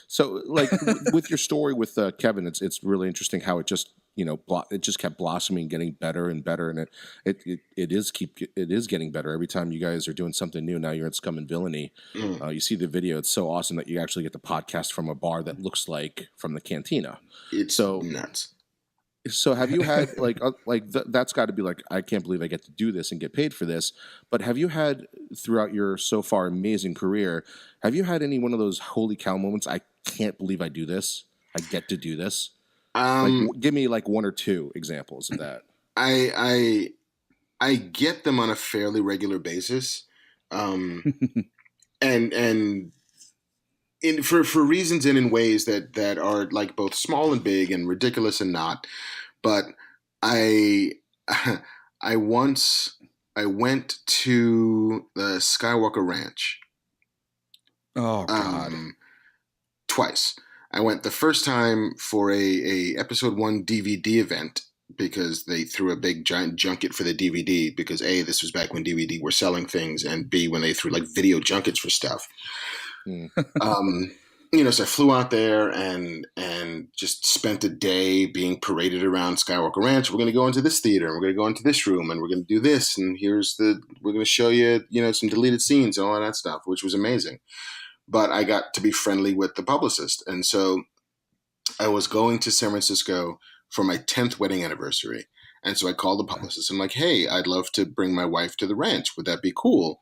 So, like with your story with Kevin, it's really interesting how it just it just kept blossoming, getting better and better, and it is getting better every time you guys are doing something new. Now you're at Scum and Villainy. You see the video; it's so awesome that you actually get the podcast from a bar that looks like from the Cantina. It's so nuts. So have you had that's got to be like, I can't believe I get to do this and get paid for this. But have you had throughout your so far amazing career, have you had any one of those holy cow moments? I can't believe I do this. I get to do this. Give me like one or two examples of that. I get them on a fairly regular basis, and for reasons and in ways that are like both small and big and ridiculous and not. But I went to the Skywalker Ranch. Oh God! Twice. I went the first time for a episode 1 DVD event because they threw a big giant junket for the DVD because A, this was back when DVD were selling things, and B, when they threw like video junkets for stuff. So I flew out there and just spent a day being paraded around Skywalker Ranch. We're going to go into this theater, and we're going to go into this room, and we're going to do this, and we're going to show you, some deleted scenes and all of that stuff, which was amazing. But I got to be friendly with the publicist, and so I was going to San Francisco for my 10th wedding anniversary, and so I called the publicist. I'm like, "Hey, I'd love to bring my wife to the ranch. Would that be cool?"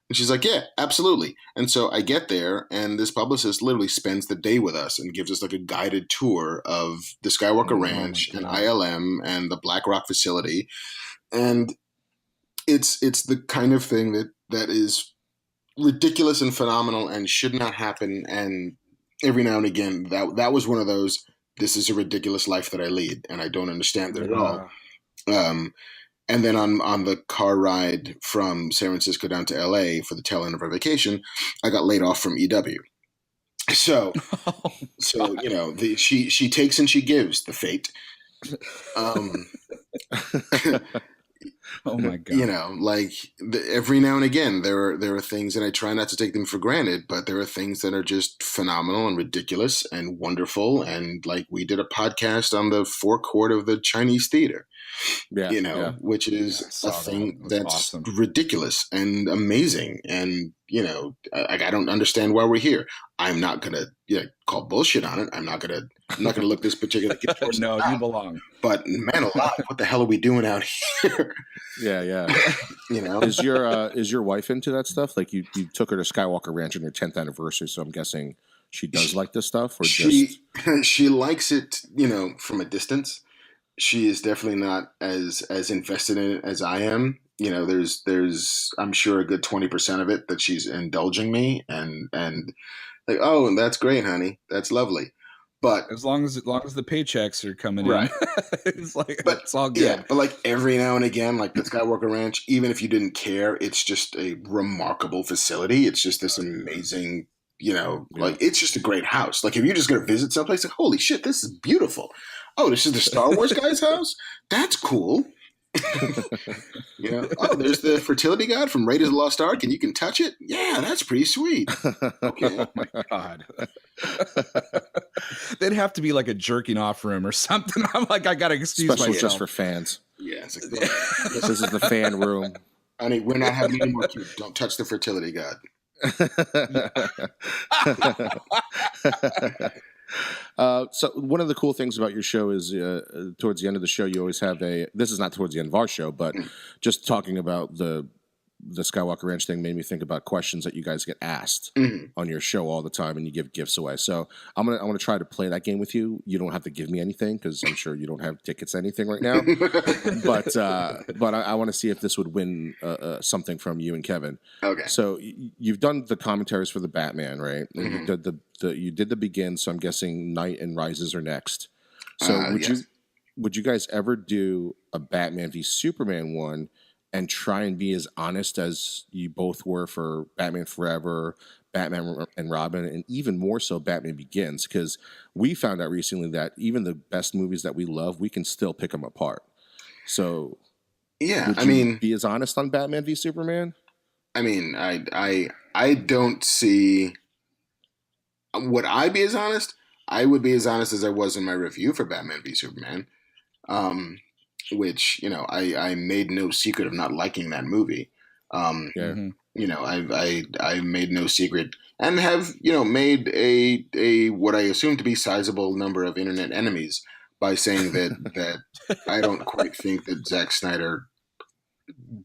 And she's like, yeah, absolutely. And so I get there, and this publicist literally spends the day with us and gives us like a guided tour of the Skywalker Ranch and ILM and the Black Rock facility. And it's the kind of thing that is ridiculous and phenomenal and should not happen. And every now and again, that was one of those, this is a ridiculous life that I lead, and I don't understand it at all. And then on the car ride from San Francisco down to LA for the tail end of our vacation, I got laid off from EW. So, you know, she takes and she gives, the fate. Oh my God. You know, like every now and again, there are things, and I try not to take them for granted, but there are things that are just phenomenal and ridiculous and wonderful. And like, we did a podcast on the forecourt of the Chinese theater, which is a thing that's awesome, ridiculous and amazing. And, you know, I don't understand why we're here. I'm not going to call bullshit on it. I'm not going to look this particular kid. No, you belong. But man alive, what the hell are we doing out here? Yeah. You know, is your wife into that stuff? Like you took her to Skywalker Ranch on your 10th anniversary, so I'm guessing she does like this stuff, or she likes it, you know, from a distance. She is definitely not as invested in it as I am. You know, there's I'm sure a good 20% of it that she's indulging me and like, oh, that's great, honey, that's lovely. But as long as the paychecks are coming in, it's like, but it's all good. Yeah, but like every now and again, like the Skywalker Ranch, even if you didn't care, it's just a remarkable facility. It's just this amazing, you know, like it's just a great house. Like if you're just gonna visit someplace, like holy shit, this is beautiful. Oh, this is the Star Wars guy's house? That's cool. You know, oh, there's the fertility god from Raiders of the Lost Ark, and you can touch it. Yeah, that's pretty sweet. Okay. Oh my God. They'd have to be like a jerking off room or something. I'm like, I gotta excuse myself. Special just for fans. Yeah, it's like, this is the fan room. Honey, we're not having any more kids. Don't touch the fertility god. So one of the cool things about your show is towards the end of the show, you always have this is not towards the end of our show, but just talking about the Skywalker Ranch thing made me think about questions that you guys get asked on your show all the time, and you give gifts away. So I'm gonna try to play that game with you. You don't have to give me anything because I'm sure you don't have tickets to anything right now. but I want to see if this would win something from you and Kevin. Okay. So you've done the commentaries for the Batman, right? And you did you did the Begin. So I'm guessing Night and Rises are next. So would you guys ever do a Batman v Superman one? And try and be as honest as you both were for Batman Forever, Batman and Robin, and even more so Batman Begins, because we found out recently that even the best movies that we love, we can still pick them apart. So, yeah, be as honest on Batman v Superman? I mean, I don't see. Would I be as honest? I would be as honest as I was in my review for Batman v Superman. Which, you know, I made no secret of not liking that movie. You know, I made no secret and have, you know, made a what I assume to be sizable number of internet enemies by saying that I don't quite think that Zack Snyder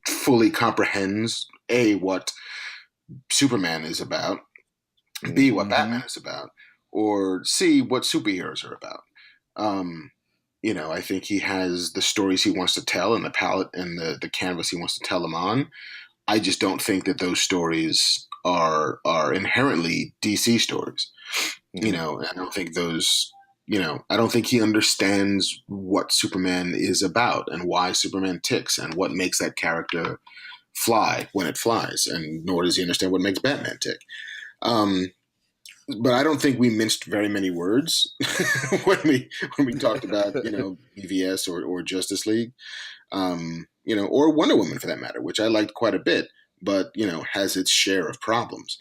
fully comprehends A, what Superman is about, B, what Batman is about, or C, what superheroes are about. You know, I think he has the stories he wants to tell and the palette and the canvas he wants to tell them on. I just don't think that those stories are inherently DC stories. You know, I don't think those, you know, I don't think he understands what Superman is about and why Superman ticks and what makes that character fly when it flies, and nor does he understand what makes Batman tick. But I don't think we minced very many words when we talked about, you know, BVS or Justice League, you know, or Wonder Woman for that matter, which I liked quite a bit, but, you know, has its share of problems.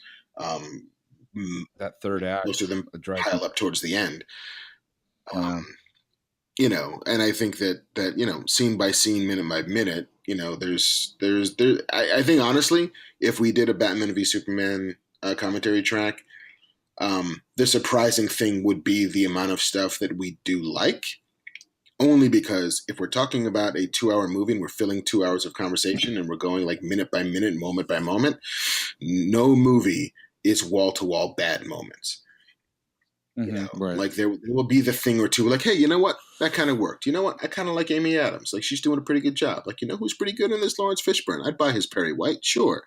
That third act, most of them pile up towards the end. You know, and I think that you know, scene by scene, minute by minute, you know, I think honestly, if we did a Batman v Superman commentary track, the surprising thing would be the amount of stuff that we do like, only because if we're talking about a 2-hour movie and we're filling 2 hours of conversation and we're going like minute by minute, moment by moment, No movie is wall to wall bad moments. You know, Right. like there will be the thing or two like, hey, you know what? That kind of worked. You know what? I kind of like Amy Adams. Like she's doing a pretty good job. Like, you know who's pretty good in this? Lawrence Fishburne. I'd buy his Perry White. Sure.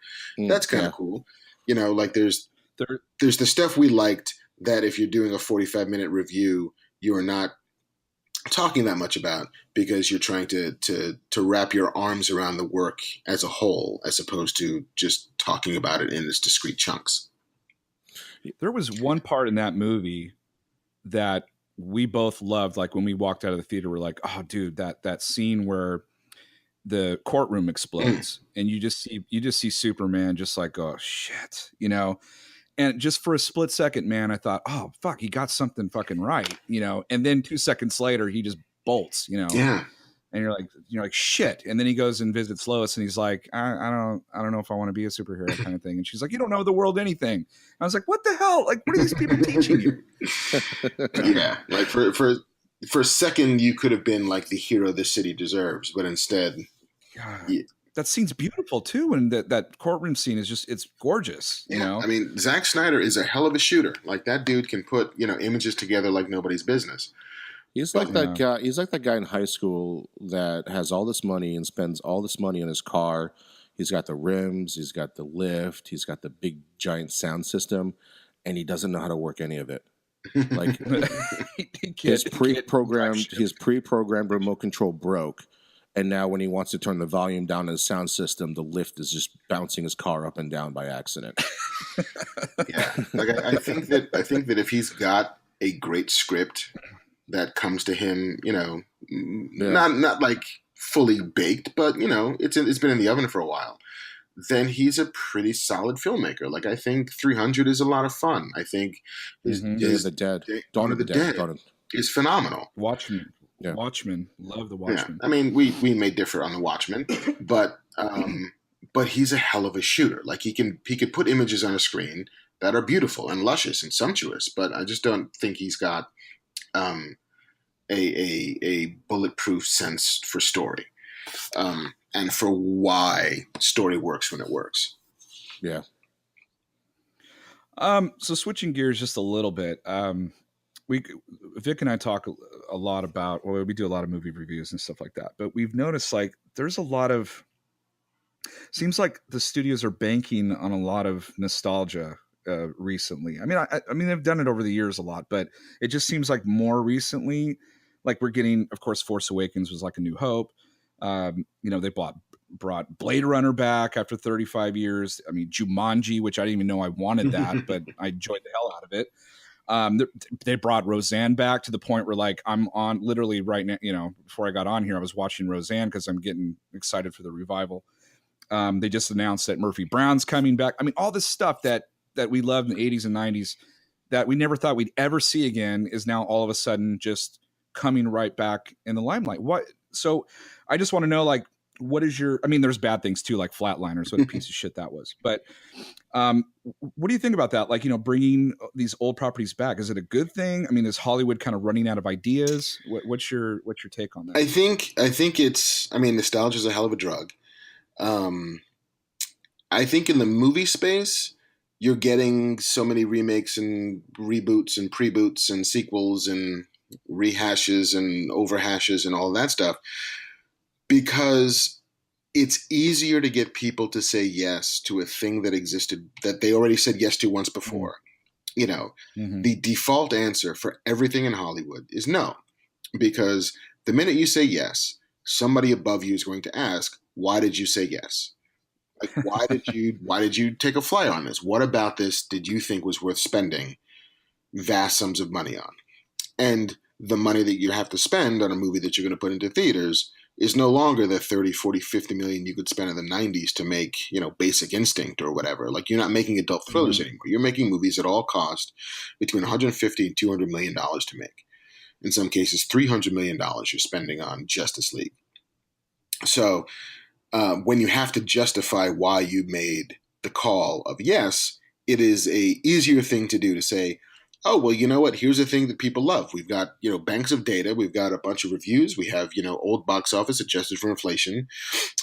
That's kind of cool. You know, like there's the stuff we liked that if you're doing a 45-minute review, you are not talking that much about because you're trying to wrap your arms around the work as a whole, as opposed to just talking about it in its discrete chunks. There was one part in that movie that we both loved. Like when we walked out of the theater, we're like, oh dude, that scene where the courtroom explodes and you just see Superman just like, oh shit, you know? And just for a split second, man, I thought, oh fuck, he got something fucking right, you know? And then 2 seconds later, he just bolts, you know? Yeah. And you're like, shit. And then he goes and visits Lois and he's like, I don't know if I want to be a superhero kind of thing. And she's like, you don't know the world anything. I was like, what the hell? Like, what are these people teaching you? Yeah. Like for a second, you could have been like the hero the city deserves, but instead, that scene's beautiful too. And that courtroom scene is just, it's gorgeous. You know, I mean, Zack Snyder is a hell of a shooter. Like that dude can put, you know, images together like nobody's business. He's like that guy. He's like that guy in high school that has all this money and spends all this money on his car. He's got the rims, he's got the lift, he's got the big giant sound system, and he doesn't know how to work any of it. Like his pre-programmed remote control broke, and now when he wants to turn the volume down in his sound system, the lift is just bouncing his car up and down by accident. Yeah, like I think that if he's got a great script that comes to him, you know, not like fully baked, but you know, it's been in the oven for a while, then he's a pretty solid filmmaker. Like I think 300 is a lot of fun. I think Dawn of the Dead is phenomenal. Watchmen, love the Watchmen. Yeah. I mean, we may differ on the Watchmen, but he's a hell of a shooter. Like he could put images on a screen that are beautiful and luscious and sumptuous, but I just don't think he's got a bulletproof sense for story, and for why story works when it works. Yeah. So switching gears just a little bit, Vic and I talk a lot about, well, we do a lot of movie reviews and stuff like that, but we've noticed like there's a lot of, seems like the studios are banking on a lot of nostalgia recently. I mean, they've done it over the years a lot, but it just seems like more recently, like we're getting, of course, Force Awakens was like A New Hope. You know, they brought Blade Runner back after 35 years. I mean, Jumanji, which I didn't even know I wanted that, but I enjoyed the hell out of it. They brought Roseanne back to the point where like I'm on literally right now, you know, before I got on here, I was watching Roseanne because I'm getting excited for the revival. They just announced that Murphy Brown's coming back. I mean, all this stuff that we loved in the 80s and 90s that we never thought we'd ever see again is now all of a sudden just coming right back in the limelight. So I just want to know, like, what is I mean, there's bad things too, like Flatliners, what a piece of shit that was. But what do you think about that? Like, you know, bringing these old properties back, is it a good thing? I mean, is Hollywood kind of running out of ideas? What's your take on that? I think I mean, nostalgia is a hell of a drug. I think in the movie space, you're getting so many remakes and reboots and pre-boots and sequels and rehashes and overhashes and all that stuff because it's easier to get people to say yes to a thing that existed that they already said yes to once before. You know, the default answer for everything in Hollywood is no, because the minute you say yes, somebody above you is going to ask, why did you say yes? Like, why did you take a fly on this? What about this did you think was worth spending vast sums of money on? And the money that you have to spend on a movie that you're going to put into theaters is no longer the 30, 40, 50 million you could spend in the 90s to make, you know, Basic Instinct or whatever. Like, you're not making adult thrillers anymore. You're making movies that all cost between 150 and $200 million to make. In some cases, $300 million you're spending on Justice League. So when you have to justify why you made the call of yes, it is a easier thing to do to say, oh, well, you know what? Here's a thing that people love. We've got, you know, banks of data. We've got a bunch of reviews. We have, you know, old box office adjusted for inflation.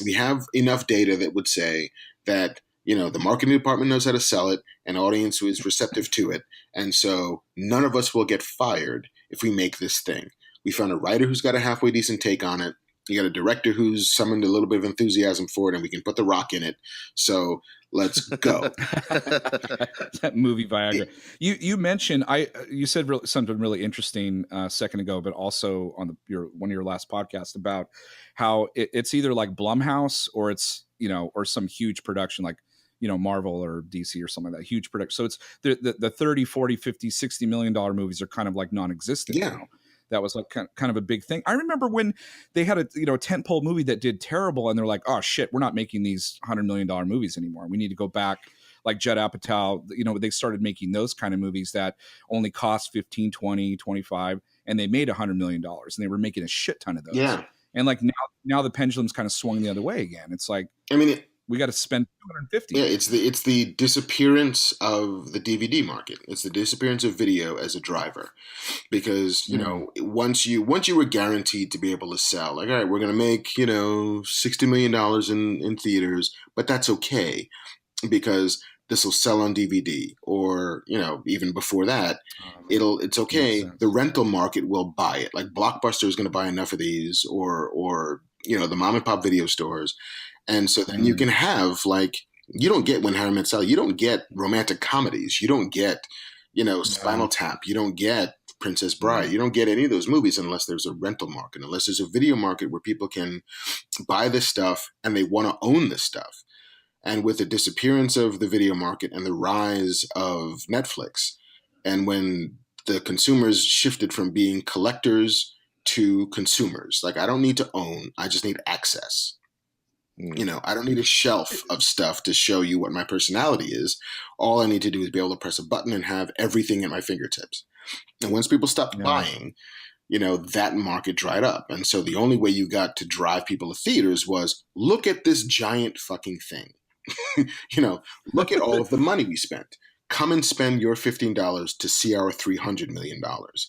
We have enough data that would say that The marketing department knows how to sell it, an audience who is receptive to it. And so none of us will get fired if we make this thing. We found a writer who's got a halfway decent take on it. You got a director who's summoned a little bit of enthusiasm for it, and we can put The Rock in it. So let's go. That movie Viagra. You mentioned you said something really interesting a second ago, but also on one of your last podcasts about how it's either like Blumhouse or it's or some huge production like Marvel or DC or something like that, huge production. So it's the 30, 40, 50, $60 million movies are kind of like non-existent now. That was like kind of a big thing. I remember when they had a tentpole movie that did terrible, and they're like, "Oh shit, we're not making these $100 million movies anymore. We need to go back." Like Judd Apatow, they started making those kind of movies that only cost 15, 20, 25, and they made $100 million, and they were making a shit ton of those. Yeah. And like now the pendulum's kind of swung the other way again. It's like, we got to spend 250. Yeah, it's the disappearance of the DVD market. It's the disappearance of video as a driver, because once you were guaranteed to be able to sell, like, all right, we're going to make $60 million in theaters, but that's okay because this will sell on DVD, or even before that, it's okay. The rental market will buy it. Like Blockbuster is going to buy enough of these, or the mom and pop video stores. And so then you can have, like, you don't get When Harry Met Sally, you don't get romantic comedies, you don't get, Spinal Tap, you don't get Princess Bride, you don't get any of those movies unless there's a rental market, unless there's a video market where people can buy this stuff and they want to own this stuff. And with the disappearance of the video market and the rise of Netflix, and when the consumers shifted from being collectors to consumers, like, I don't need to own, I just need access. I don't need a shelf of stuff to show you what my personality is. All I need to do is be able to press a button and have everything at my fingertips. And once people stopped buying, that market dried up. And so the only way you got to drive people to theaters was, look at this giant fucking thing. Look at all of the money we spent. Come and spend your $15 to see our $300 million.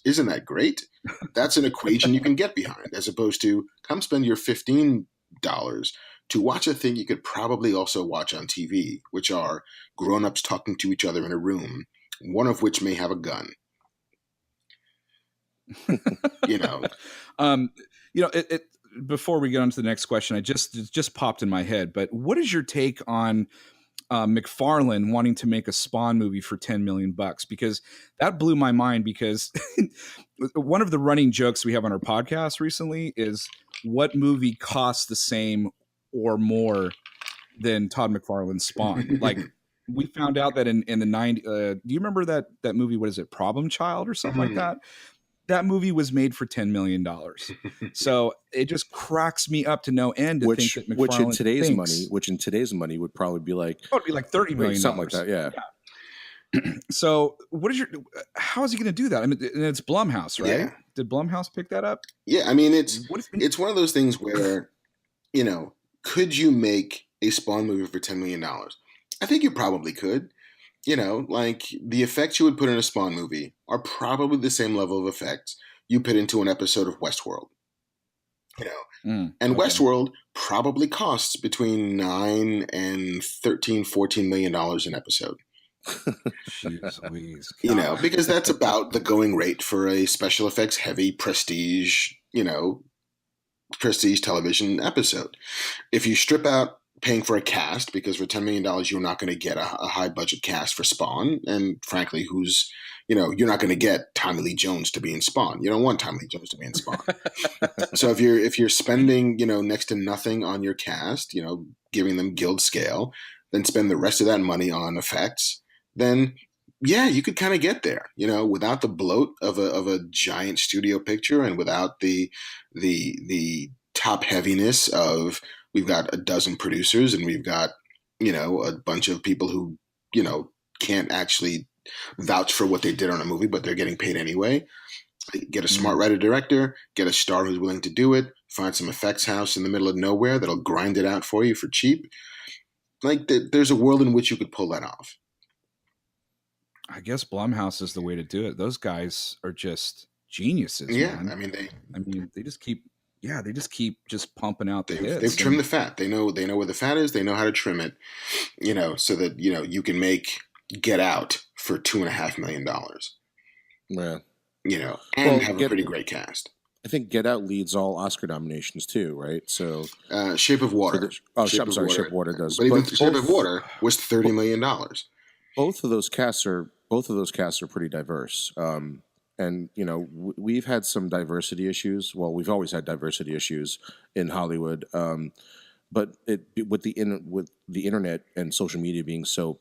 Isn't that great? That's an equation you can get behind, as opposed to come spend your $15 to watch a thing you could probably also watch on TV, which are grown-ups talking to each other in a room, one of which may have a gun. Before we get on to the next question, it just popped in my head, but what is your take on McFarlane wanting to make a Spawn movie for $10 million? Because that blew my mind, because one of the running jokes we have on our podcast recently is, what movie costs the same or more than Todd McFarlane's Spawn? Like, we found out that in the 90s, do you remember that movie, what is it, Problem Child or something like that? That movie was made for $10 million. So it just cracks me up to no end to think that McFarlane which in today's money would probably be like, it'd be like $30 million, something like that. Yeah. So how is he going to do that? I mean, and it's Blumhouse, right? Yeah. Did Blumhouse pick that up? Yeah. I mean, it's one of those things where, could you make a Spawn movie for $10 million? I think you probably could. Like, the effects you would put in a Spawn movie are probably the same level of effects you put into an episode of Westworld. And Westworld probably costs between $9 and $13-14 million an episode. Jeez Louise. Because that's about the going rate for a special effects heavy prestige television episode. If you strip out paying for a cast, because for $10 million you're not going to get a high budget cast for Spawn, and frankly, you're not going to get Tommy Lee Jones to be in Spawn. You don't want Tommy Lee Jones to be in Spawn. So if you're spending next to nothing on your cast, giving them guild scale, then spend the rest of that money on effects, then yeah, you could kind of get there, without the bloat of a giant studio picture, and without the top heaviness of, we've got a dozen producers and we've got, a bunch of people who, can't actually vouch for what they did on a movie, but they're getting paid anyway. Get a smart writer director, get a star who's willing to do it, find some effects house in the middle of nowhere that'll grind it out for you for cheap. Like, there's a world in which you could pull that off. I guess Blumhouse is the way to do it. Those guys are just geniuses. Yeah. Man. I mean, they just keep yeah, they just keep just pumping out the hits. They've trimmed the fat. They know where the fat is. They know how to trim it, so that, you can make Get Out for $2.5 million, Yeah. and have a pretty great cast. I think Get Out leads all Oscar nominations too, right? So Shape of Water. Shape of Water does. But even Shape of Water was $30 million. Both of those casts are pretty diverse. And we've had some diversity issues. Well, we've always had diversity issues in Hollywood. But with the internet and social media being so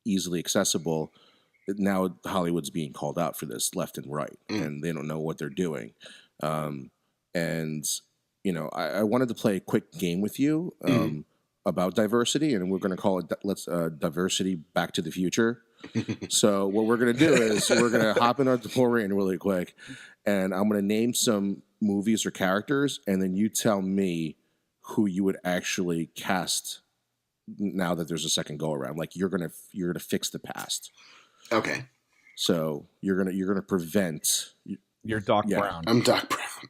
easily accessible, now Hollywood's being called out for this left and right, and they don't know what they're doing. I wanted to play a quick game with you about diversity, and we're going to call it diversity Back to the Future. So what we're going to do is we're going to hop in our DeLorean really quick, and I'm going to name some movies or characters, and then you tell me who you would actually cast now that there's a second go around. Like you're gonna fix the past. Okay. So you're gonna prevent. You're Doc Brown. I'm Doc Brown.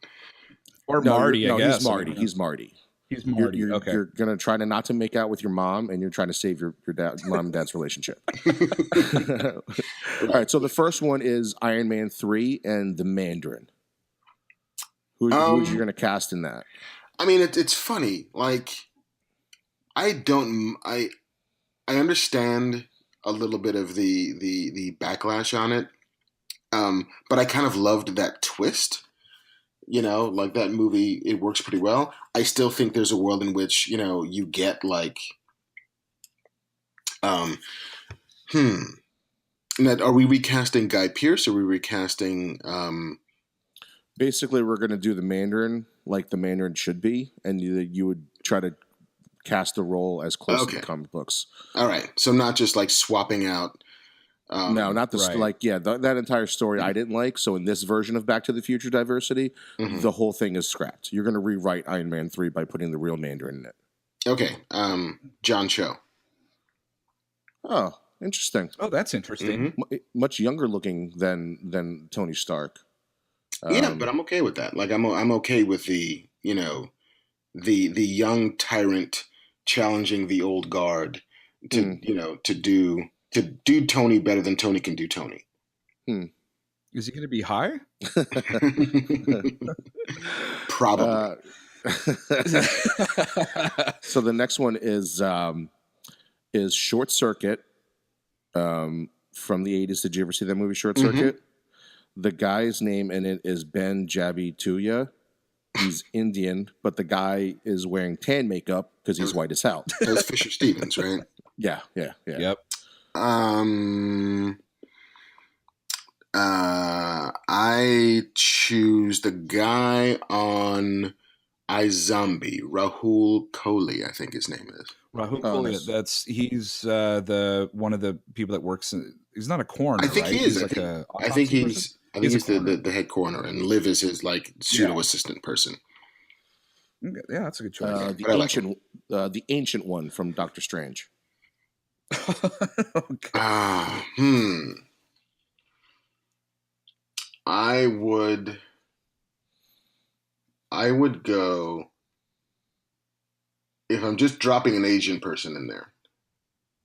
Or Marty, I guess. He's Marty. He's Marty. He's Marty. Okay. You're gonna try not to make out with your mom, and you're trying to save your mom and dad's relationship. All right. So the first one is Iron Man 3 and the Mandarin. Who are you gonna cast in that? I mean, it's funny. Like, I understand a little bit of the backlash on it, but I kind of loved that twist. Like that movie, it works pretty well. I still think there's a world in which you get like, Now, are we recasting Guy Pearce? Or are we recasting? Basically, we're going to do the Mandarin like the Mandarin should be, and you would try to cast the role as close to the comic books. All right, so not just like swapping out. No, not the that entire story I didn't like. So in this version of Back to the Future diversity, the whole thing is scrapped. You're going to rewrite Iron Man 3 by putting the real Mandarin in it. Okay, John Cho. Oh, interesting. Oh, that's interesting. Much younger looking than Tony Stark. Yeah, but I'm okay with that. Like I'm okay with the the young tyrant challenging the old guard to to do Tony better than Tony can do Tony. Is he going to be high? Probably. So the next one is Short Circuit from the 80s. Did you ever see that movie, Short Circuit? The guy's name in it is Ben Jabi Tuya. He's Indian, but the guy is wearing tan makeup because he's white as hell. That's Fisher Stevens, right? Yeah. Yep. I choose the guy on iZombie, Rahul Kohli, I think his name is. Rahul Kohli. He's the one of the people that works. He's not a coroner. I think right? he is. I think he's the head coroner, and Liv is his like pseudo assistant person. Okay. Yeah, that's a good choice. The ancient one from Doctor Strange. Okay. I would go, if I'm just dropping an Asian person in there.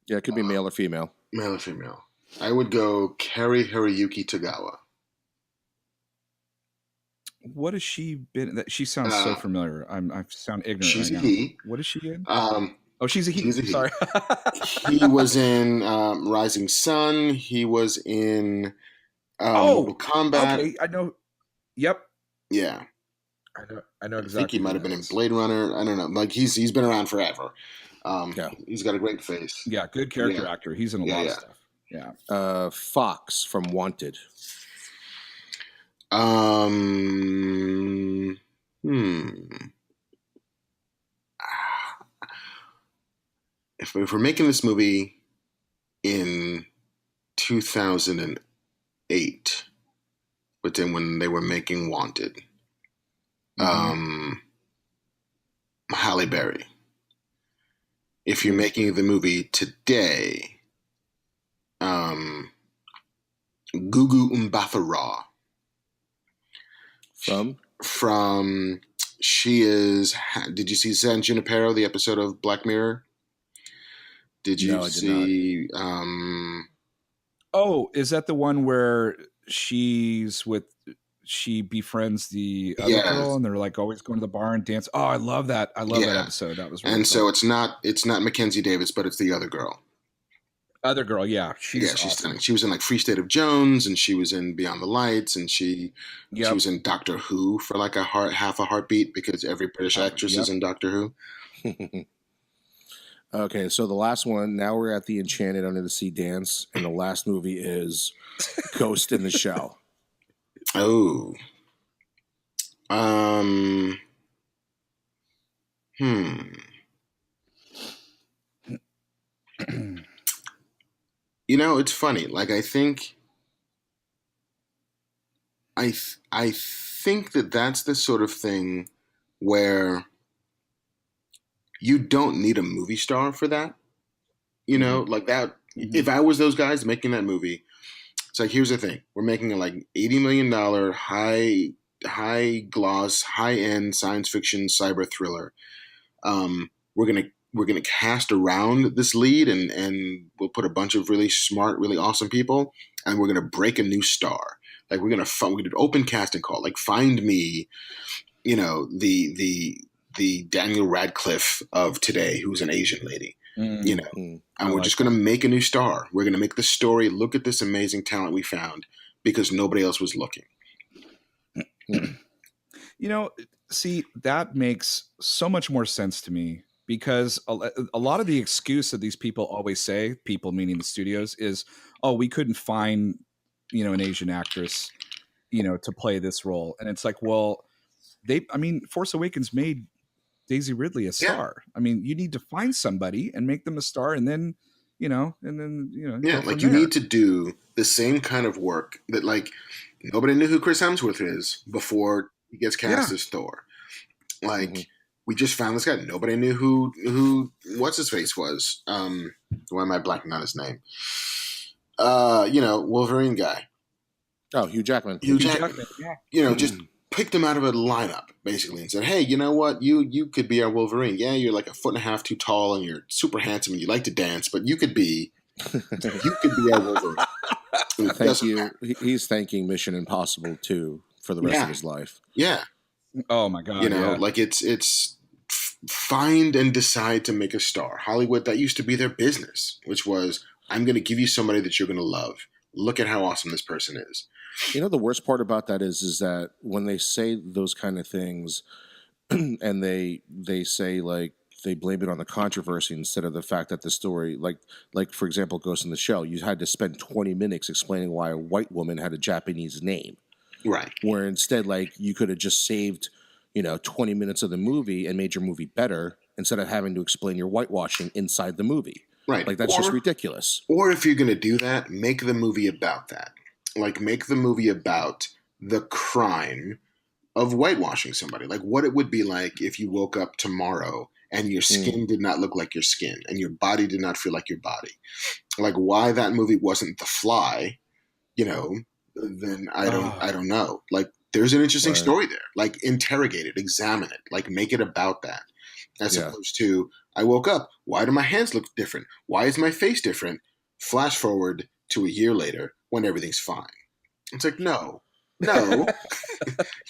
Yeah, it could be male or female. Male or female. I would go Kari Hiroyuki Tagawa. What has she been? She sounds so familiar. I sound ignorant. She's right a now. he. What is she in? She's a he. She's a he. Sorry. He was in Rising Sun. He was in Mortal Kombat. Okay, I know. Yep. Yeah. I know exactly. I think he might have been in Blade Runner. I don't know. Like he's been around forever. He's got a great face. Yeah, good character actor. He's in a lot of stuff. Yeah. Fox from Wanted. If we're making this movie in 2008, but then when they were making Wanted, Halle Berry. If you're making the movie today, Gugu Mbatha-Raw. From from she is. Did you see San Junipero, the episode of Black Mirror? Did you No, I did not. see? Oh, is that the one where she befriends the other girl and they're like always going to the bar and dance? Oh, I love that. I love that episode. That was really and fun. so it's not Mackenzie Davis, but it's the other girl. Other girl, yeah, she's awesome. Stunning. She was in like Free State of Jones, and she was in Beyond the Lights, and she was in Doctor Who for like half a heartbeat, because every British actress is in Doctor Who. Okay, so the last one. Now we're at the Enchanted Under the Sea dance, and the last movie is Ghost in the Shell. Oh. You know, it's funny. Like, I think that that's the sort of thing where you don't need a movie star for that. You know, like that. Mm-hmm. If I was those guys making that movie, it's like, here's the thing: we're making a like $80 million high gloss, high end science fiction cyber thriller. We're gonna cast around this lead, and we'll put a bunch of really smart, really awesome people, and we're gonna break a new star. Like, we're gonna do an open casting call. Like, find me, you know, the Daniel Radcliffe of today, who's an Asian lady, you know, and we're just gonna make a new star. We're gonna make the story. Look at this amazing talent we found because nobody else was looking. You know, see, that makes so much more sense to me. Because a lot of the excuse that these people always say, people meaning the studios, is, oh, we couldn't find, you know, an Asian actress, you know, to play this role. And it's like, well, Force Awakens made Daisy Ridley a star. Yeah. I mean, you need to find somebody and make them a star, and then, you know. Yeah, like you need to do the same kind of work that, like, nobody knew who Chris Hemsworth is before he gets cast as Thor. Like, we just found this guy. Nobody knew who what's his face was. Why am I blanking on his name? You know, Wolverine guy. Oh, Hugh Jackman. Hugh Jackman. Yeah. You know, just picked him out of a lineup basically and said, "Hey, you know what? You could be our Wolverine. Yeah, you're like 1.5 feet too tall and you're super handsome and you like to dance, but you could be our Wolverine." Thank you. He's thanking Mission Impossible 2 for the rest of his life. Yeah. Oh my God. You know, like it's find and decide to make a star. Hollywood, that used to be their business, which was, I'm going to give you somebody that you're going to love. Look at how awesome this person is. You know, the worst part about that is that when they say those kind of things and they say, like, they blame it on the controversy instead of the fact that the story, like for example, Ghost in the Shell, you had to spend 20 minutes explaining why a white woman had a Japanese name. Right. Where instead, like, you could have just saved, you know, 20 minutes of the movie and made your movie better instead of having to explain your whitewashing inside the movie. Right. Like, that's just ridiculous. Or if you're going to do that, make the movie about that. Like, make the movie about the crime of whitewashing somebody. Like, what it would be like if you woke up tomorrow and your skin did not look like your skin and your body did not feel like your body. Like, why that movie wasn't The Fly, you know, then I don't know. Like, there's an interesting story there. Like, interrogate it, examine it, like, make it about that. As opposed to, I woke up, why do my hands look different? Why is my face different? Flash forward to a year later when everything's fine. It's like, no.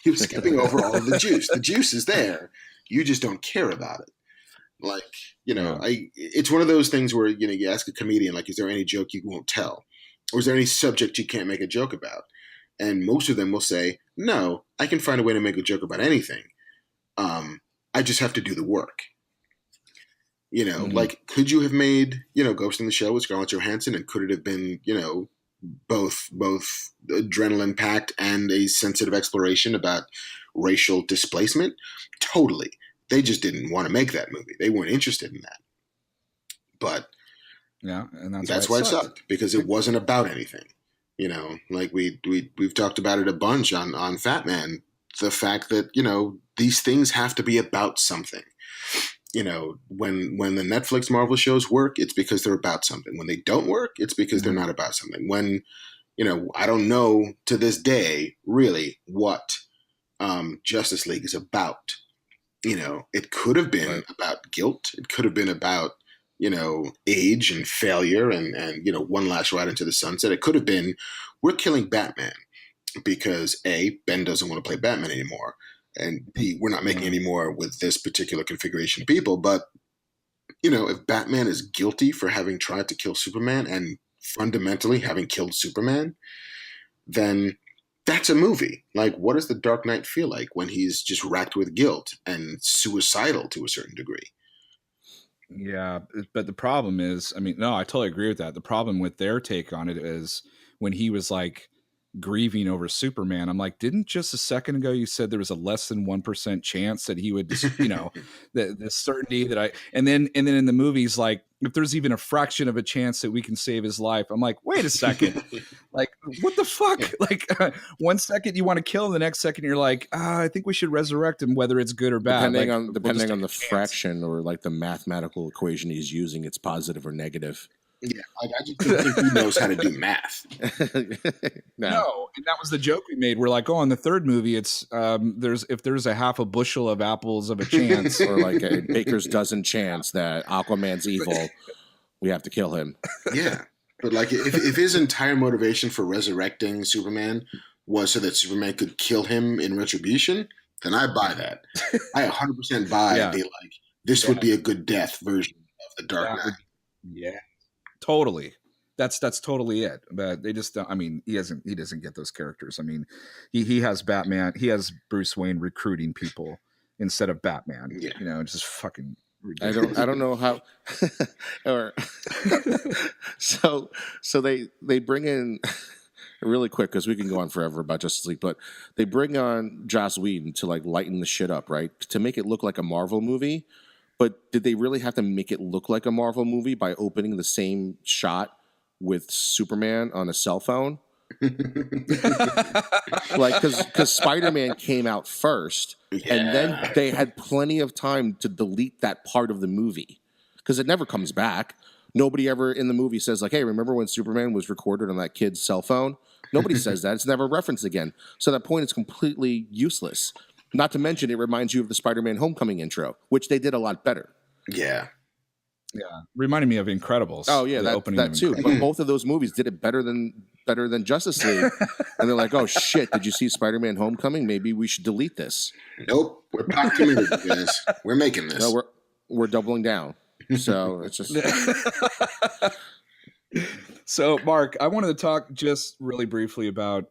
You're skipping over all of the juice. The juice is there. You just don't care about it. Like, you know, it's one of those things where, you know, you ask a comedian, like, is there any joke you won't tell? Or is there any subject you can't make a joke about? And most of them will say, no, I can find a way to make a joke about anything. I just have to do the work. You know, like, could you have made, you know, Ghost in the Shell with Scarlett Johansson, and could it have been, you know, both adrenaline packed and a sensitive exploration about racial displacement? Totally. They just didn't want to make that movie. They weren't interested in that. But yeah, and that's why it sucked, because it wasn't about anything. You know, like we've talked about it a bunch on Fat Man. The fact that, you know, these things have to be about something. You know, when the Netflix Marvel shows work, it's because they're about something. When they don't work, it's because they're not about something. When, you know, I don't know to this day really what Justice League is about. It could have been about guilt. It could have been about, age and failure and one last ride into the sunset. It could have been, we're killing Batman because A, Ben doesn't want to play Batman anymore. And B, we're not making any more with this particular configuration of people. But, if Batman is guilty for having tried to kill Superman and fundamentally having killed Superman, then that's a movie. Like, what does the Dark Knight feel like when he's just racked with guilt and suicidal to a certain degree? Yeah, but the problem is, I totally agree with that. The problem with their take on it is when he was like grieving over Superman, I'm like, didn't just a second ago you said there was a less than 1% chance that he would just, the certainty that and then in the movies, like, if there's even a fraction of a chance that we can save his life, I'm like, wait a second, like, what the fuck? Like, 1 second you want to kill him, the next second you're like, I think we should resurrect him, whether it's good or bad. Depending on the fraction or like the mathematical equation he's using, it's positive or negative. Yeah, I just don't think he knows how to do math. No, and that was the joke we made. We're like, oh, in the third movie, it's if there's a half a bushel of apples of a chance, or like a baker's dozen chance that Aquaman's evil, we have to kill him. Yeah, but like if his entire motivation for resurrecting Superman was so that Superman could kill him in retribution, then I buy that. I 100% buy and be like, this would be a good death version of the Dark Knight. Yeah. Totally. That's totally it. But they just don't, he doesn't get those characters. He has Batman, he has Bruce Wayne recruiting people instead of Batman. Yeah. It's just fucking ridiculous. I don't know how or so they bring in really quick, because we can go on forever about Justice League, but they bring on Joss Whedon to like lighten the shit up, right? To make it look like a Marvel movie. But did they really have to make it look like a Marvel movie by opening the same shot with Superman on a cell phone? Like, because Spider-Man came out first, and then they had plenty of time to delete that part of the movie because it never comes back. Nobody ever in the movie says like, "Hey, remember when Superman was recorded on that kid's cell phone?" Nobody says that. It's never referenced again. So that point is completely useless. Not to mention, it reminds you of the Spider-Man Homecoming intro, which they did a lot better. Yeah. Yeah. Reminded me of Incredibles. Oh, yeah, that too. But both of those movies did it better than Justice League. And they're like, oh, shit, did you see Spider-Man Homecoming? Maybe we should delete this. Nope. We're back committed, guys. We're making this. No, we're doubling down. So it's just... So, Mark, I wanted to talk just really briefly about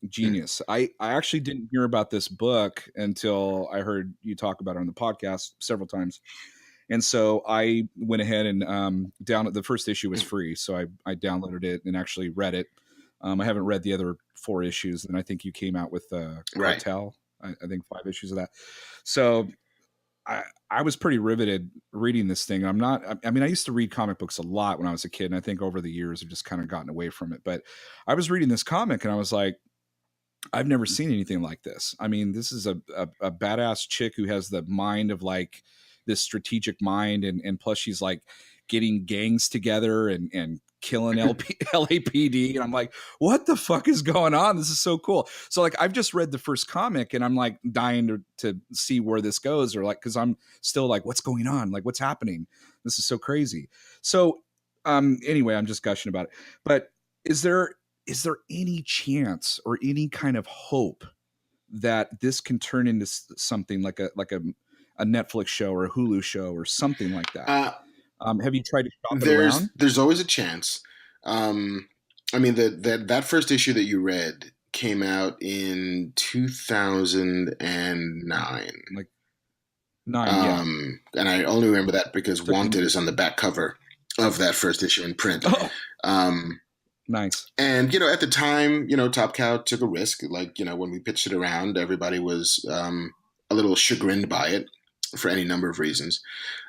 Genius. I actually didn't hear about this book until I heard you talk about it on the podcast several times. And so I went ahead and the first issue was free. So I downloaded it and actually read it. I haven't read the other 4 issues. And I think you came out with Cartel. Right. I think 5 issues of that. So I was pretty riveted reading this thing. I used to read comic books a lot when I was a kid, and I think over the years I've just kind of gotten away from it. But I was reading this comic and I was like, I've never seen anything like this. This is a badass chick who has the mind of like this strategic mind. And plus she's like getting gangs together and killing LAPD. And I'm like, what the fuck is going on? This is so cool. So like, I've just read the first comic and I'm like dying to see where this goes, or like, cause I'm still like, what's going on? Like, what's happening? This is so crazy. So anyway, I'm just gushing about it, but is there any chance or any kind of hope that this can turn into something like a Netflix show or a Hulu show or something like that? Have you tried to shop it around? There's always a chance. That first issue that you read came out in 2009. Like 9, And I only remember that because Wanted is on the back cover of that first issue in print. Nice. And, at the time, Top Cow took a risk. Like, when we pitched it around, everybody was a little chagrined by it for any number of reasons.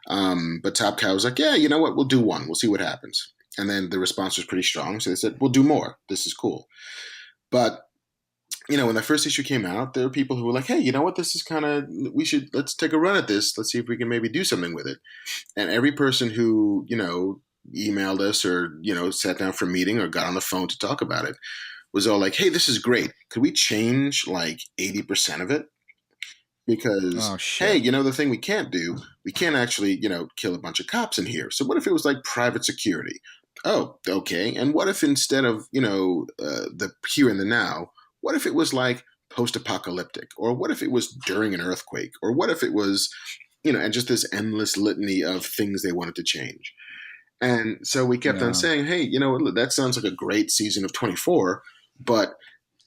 But Top Cow was like, yeah, you know what? We'll do one. We'll see what happens. And then the response was pretty strong. So they said, we'll do more. This is cool. But, when that first issue came out, there were people who were like, hey, you know what? This is let's take a run at this. Let's see if we can maybe do something with it. And every person who, emailed us or, sat down for a meeting or got on the phone to talk about it was all like, hey, this is great. Could we change like 80% of it? because, hey, the thing we can't do, we can't actually, kill a bunch of cops in here. So what if it was like private security? Oh, okay. And what if instead of, the here and the now, what if it was like post-apocalyptic? Or what if it was during an earthquake? Or what if it was, and just this endless litany of things they wanted to change. And so we kept on saying, hey, that sounds like a great season of 24, but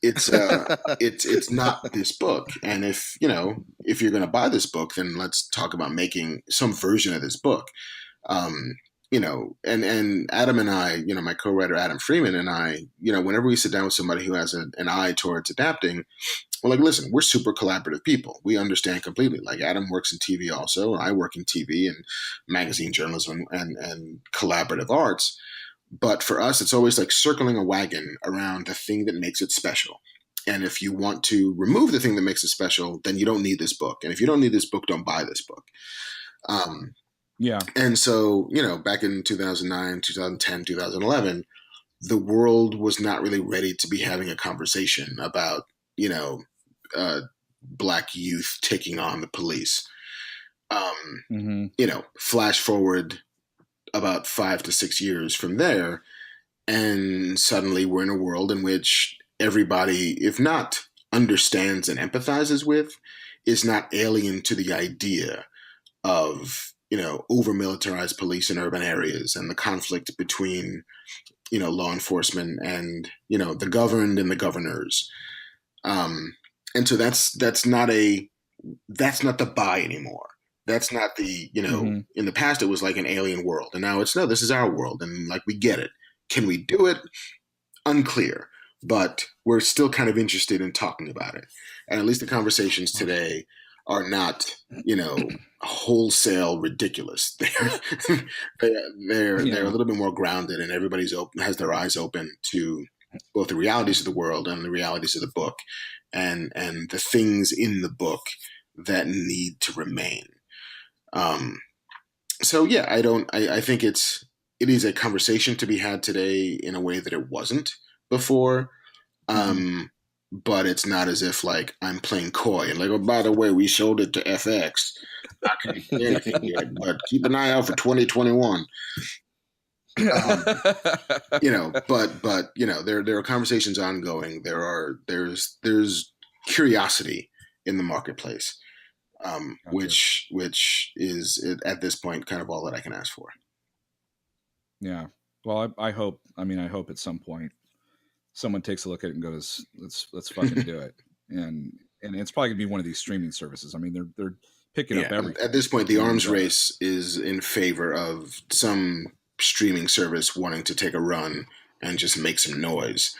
it's it's not this book. And if you're going to buy this book, then let's talk about making some version of this book. And Adam and I, my co-writer Adam Freeman and I, whenever we sit down with somebody who has an eye towards adapting, we're like, listen, we're super collaborative people. We understand completely. Like Adam works in TV also, and I work in TV and magazine journalism and collaborative arts. But for us, it's always like circling a wagon around the thing that makes it special. And if you want to remove the thing that makes it special, then you don't need this book. And if you don't need this book, don't buy this book. And so, back in 2009, 2010, 2011, the world was not really ready to be having a conversation about, Black youth taking on the police. Flash forward about 5 to 6 years from there, and suddenly we're in a world in which everybody, if not understands and empathizes with, is not alien to the idea of, over-militarized police in urban areas and the conflict between, law enforcement and, the governed and the governors. And so that's not the buy anymore. That's not the, in the past it was like an alien world, and now it's, no, this is our world, and like we get it. Can we do it? Unclear, but we're still kind of interested in talking about it. And at least the conversations today are not, wholesale ridiculous. They're a little bit more grounded, and everybody's has their eyes open to both the realities of the world and the realities of the book, and the things in the book that need to remain. So yeah, I think it is a conversation to be had today in a way that it wasn't before. But it's not as if like I'm playing coy and like, oh, by the way, we sold it to FX. I can't say anything yet, but keep an eye out for 2021. But there are conversations ongoing. There's curiosity in the marketplace, which is at this point kind of all that I can ask for. Yeah. Well, I hope at some point someone takes a look at it and goes, let's fucking do it. And it's probably gonna be one of these streaming services. I mean, they're picking up everything. At this point, the arms race is in favor of some streaming service wanting to take a run and just make some noise.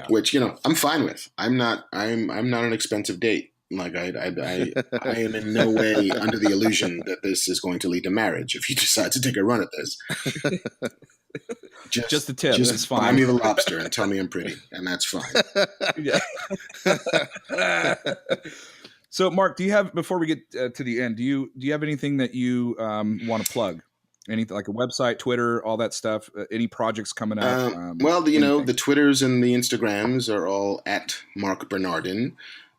Which, I'm fine with. I'm not an expensive date. Like I am in no way under the illusion that this is going to lead to marriage if you decide to take a run at this. Just the tip. Just fine. Buy me the lobster and tell me I'm pretty, and that's fine. Yeah. So, Mark, do you have, before we get to the end, do you have anything that you want to plug? Anything like a website, Twitter, all that stuff? Any projects coming up? The Twitters and the Instagrams are all at Marc Bernardin,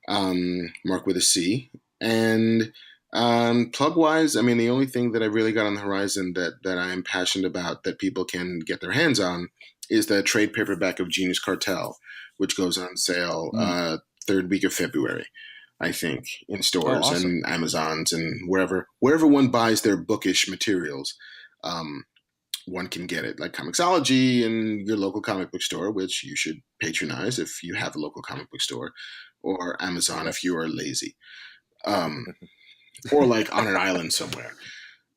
Mark with a C. And plug wise, I mean, the only thing that I've really got on the horizon that I'm passionate about that people can get their hands on is the trade paperback of Genius Cartel, which goes on sale third week of February, I think, in stores and Amazons and wherever one buys their bookish materials. One can get it, like Comixology and your local comic book store, which you should patronize if you have a local comic book store, or Amazon if you are lazy, or like on an island somewhere.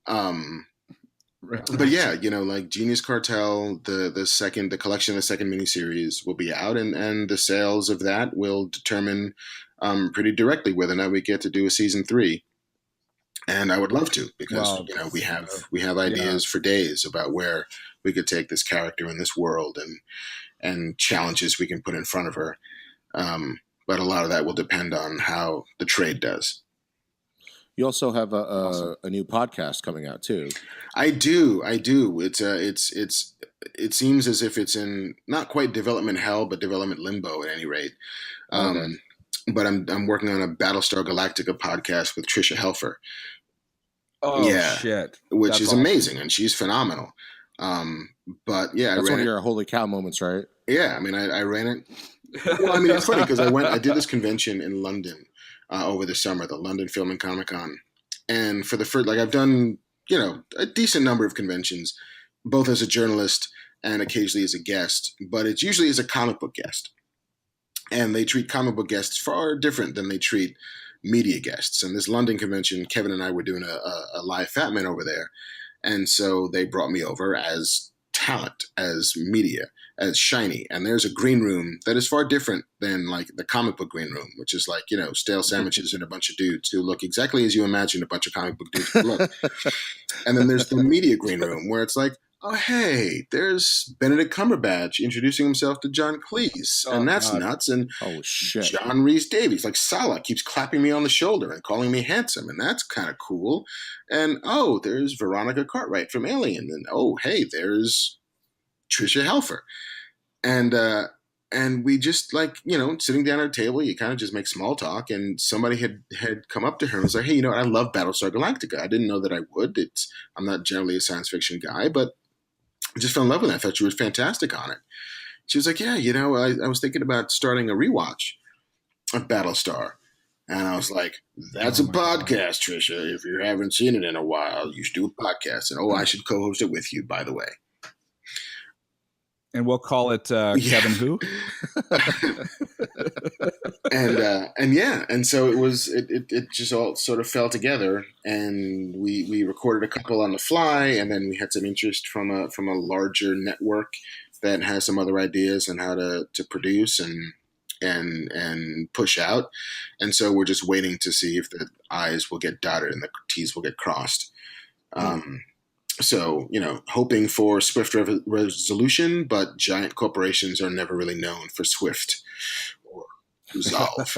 But yeah, like Genius Cartel, the collection, the second miniseries will be out, and the sales of that will determine pretty directly whether or not we get to do a season 3. And I would love to, because we have ideas for days about where we could take this character in this world and challenges we can put in front of her. But a lot of that will depend on how the trade does. You also have a new podcast coming out too. I do. It seems as if it's in not quite development hell, but development limbo at any rate. but I'm working on a Battlestar Galactica podcast with Trisha Helfer. Oh shit, which is awesome. Amazing, and she's phenomenal. But yeah, that's one of your holy cow moments, right? Yeah, I mean, I ran it. Well, I mean, it's funny because I did this convention in London over the summer, the London Film and Comic Con, and for the first, like, I've done, you know, a decent number of conventions, both as a journalist and occasionally as a guest, but it's usually as a comic book guest, and they treat comic book guests far different than they treat media guests. And this London convention, Kevin and I were doing a live Fat Man over there, and so they brought me over as talent, as media, as shiny. And there's a green room that is far different than like the comic book green room, which is like, you know, stale sandwiches and a bunch of dudes who look exactly as you imagine a bunch of comic book dudes would look. And then there's the media green room where it's like, oh, hey, there's Benedict Cumberbatch introducing himself to John Cleese. And that's nuts. And oh, shit. John Rhys Davies, like Salah, keeps clapping me on the shoulder and calling me handsome. And that's kind of cool. And, oh, there's Veronica Cartwright from Alien. And, oh, hey, there's Trisha Helfer. And we just, like, you know, sitting down at a table, you kind of just make small talk. And somebody had come up to her and was like, hey, you know, I love Battlestar Galactica. I didn't know that I would. I'm not generally a science fiction guy, but I just fell in love with it. I thought she was fantastic on it. She was like, yeah, you know, I was thinking about starting a rewatch of Battlestar. And I was like, that's a podcast, Trisha. If you haven't seen it in a while, you should do a podcast. And, I should co-host it with you, by the way. And we'll call it Kevin Who. and so it just all sort of fell together, and we recorded a couple on the fly, and then we had some interest from a larger network that has some other ideas on how to produce and push out, and so we're just waiting to see if the I's will get dotted and the T's will get crossed. So, you know, hoping for swift resolution, but giant corporations are never really known for swift or resolve.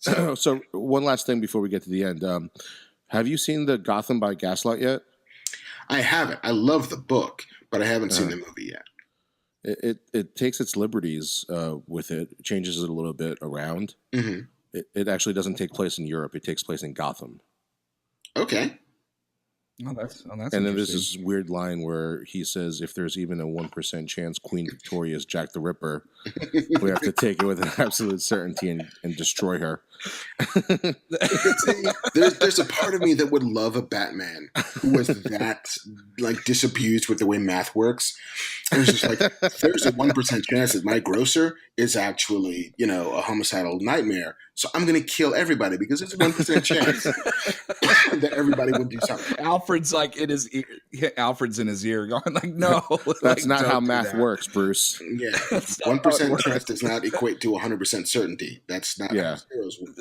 So one last thing before we get to the end. Have you seen the Gotham by Gaslight yet? I haven't. I love the book, but I haven't seen the movie yet. It takes its liberties with it, changes it a little bit around. Mm-hmm. It actually doesn't take place in Europe. It takes place in Gotham. Okay. Oh, that's and then there's this weird line where he says, if there's even a 1% chance Queen Victoria is Jack the Ripper, we have to take it with an absolute certainty and destroy her. There's a part of me that would love a Batman who was that, like, disabused with the way math works. And it's just like, there's a 1% chance that my grocer is actually, you know, a homicidal nightmare. So I'm going to kill everybody because there's a 1% chance that everybody will do something. Alfred's like in his ear. Alfred's in his ear going like, no. That's not how math works, Bruce. Yeah. 1% chance does not equate to 100% certainty. That's not how zeros work.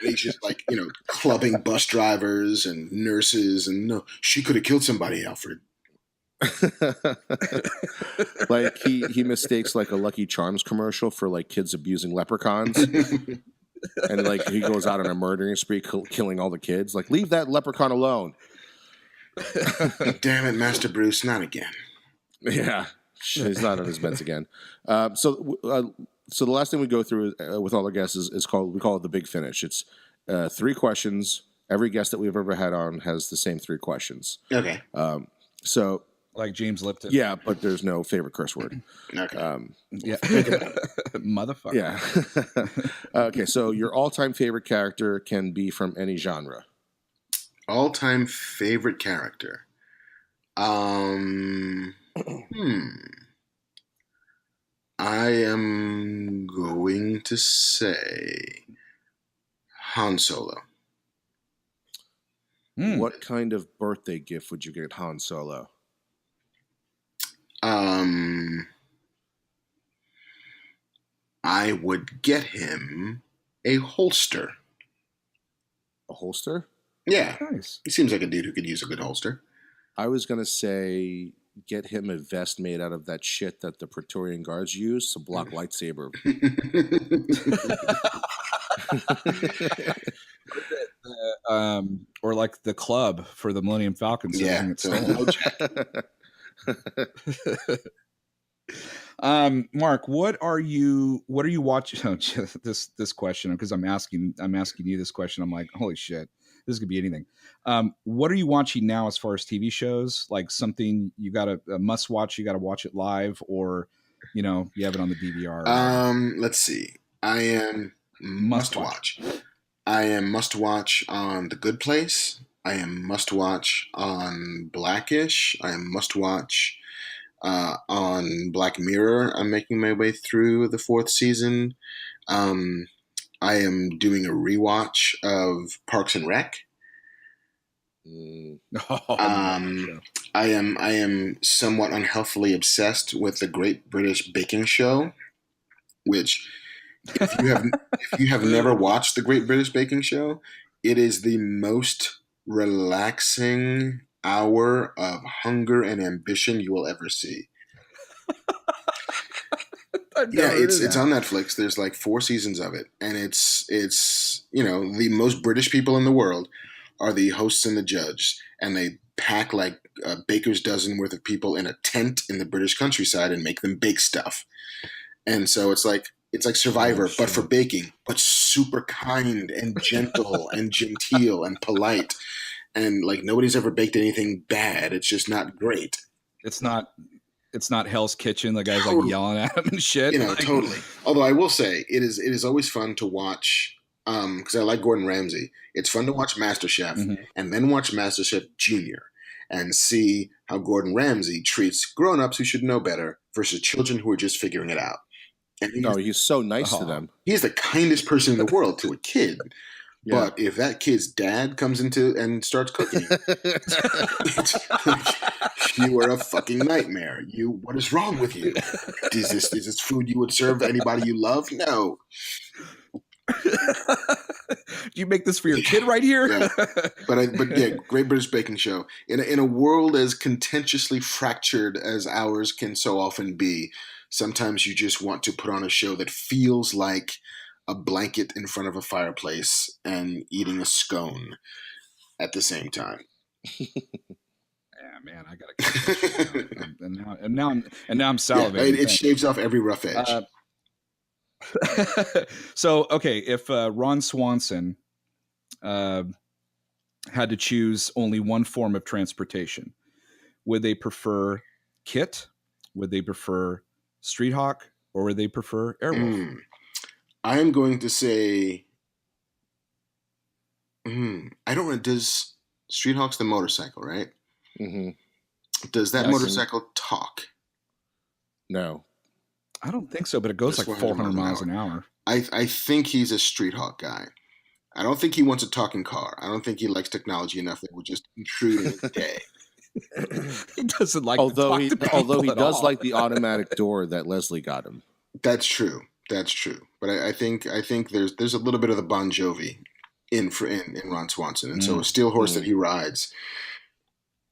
He's just like, you know, clubbing bus drivers and nurses. And no, she could have killed somebody, Alfred. Like he mistakes like a Lucky Charms commercial for like kids abusing leprechauns. And like he goes out on a murdering spree, killing all the kids. Like, leave that leprechaun alone. Damn it, Master Bruce, not again. Yeah, he's not on his meds again. So the last thing we go through with all our guests is we call it the big finish. It's 3 questions. Every guest that we've ever had on has the same 3 questions. Okay. So. Like James Lipton. Yeah, but there's no favorite curse word. Okay. Yeah. Motherfucker. Yeah. Okay, so your all-time favorite character can be from any genre. All-time favorite character. I am going to say Han Solo. What kind of birthday gift would you get Han Solo? I would get him a holster. A holster? Yeah. Nice. He seems like a dude who could use a good holster. I was going to say get him a vest made out of that shit that the Praetorian Guards use to block lightsaber. Or like the club for the Millennium Falcon. Yeah. Mark, what are you watching? Oh, this question, because I'm asking you this question. I'm like, holy shit, this could be anything. What are you watching now as far as TV shows? Like something you got a must watch, you got to watch it live, or you have it on the DVR. Let's see. I am must watch. I am must watch on The Good Place. I am must watch on Blackish. I am must watch on Black Mirror. I'm making my way through the 4th season. I am doing a rewatch of Parks and Rec. I am somewhat unhealthily obsessed with the Great British Baking Show, which if you have never watched the Great British Baking Show, it is the most relaxing hour of hunger and ambition you will ever see. Yeah, it's on Netflix. There's like 4 seasons of it, and it's the most British people in the world are the hosts and the judge, and they pack like a baker's dozen worth of people in a tent in the British countryside and make them bake stuff. And so it's like Survivor, but for baking, but super kind and gentle and genteel and polite, and like nobody's ever baked anything bad. It's just not great. It's not Hell's Kitchen. The guy's like yelling at him and shit. Totally. Although I will say it is always fun to watch because I like Gordon Ramsay. It's fun to watch MasterChef and then watch MasterChef Junior and see how Gordon Ramsay treats grown-ups who should know better versus children who are just figuring it out. And he's so nice to them. He's the kindest person in the world to a kid. Yeah. But if that kid's dad comes into and starts cooking, you are a fucking nightmare. What is wrong with you? Is this food you would serve anybody you love? No. Do you make this for your kid right here? Yeah. But yeah, Great British Baking Show. In a world as contentiously fractured as ours can so often be, sometimes you just want to put on a show that feels like a blanket in front of a fireplace and eating a scone at the same time. Yeah, man, I gotta. and now I'm salivating. Yeah, it shaves off every rough edge. So, okay, if Ron Swanson had to choose only one form of transportation, would they prefer Kit? Would they prefer Street Hawk? Or would they prefer Airwolf? I am going to say, I don't know. Does Street Hawk's the motorcycle, right? Mm-hmm. Does that motorcycle talk? No. I don't think so, but it goes like 400 miles an hour. I think he's a Street Hawk guy. I don't think he wants a talking car. I don't think he likes technology enough that would just intrude in his day. He doesn't like although he does like the automatic door that Leslie got him. That's true. But I think there's a little bit of the Bon Jovi in Ron Swanson, and so a steel horse that he rides,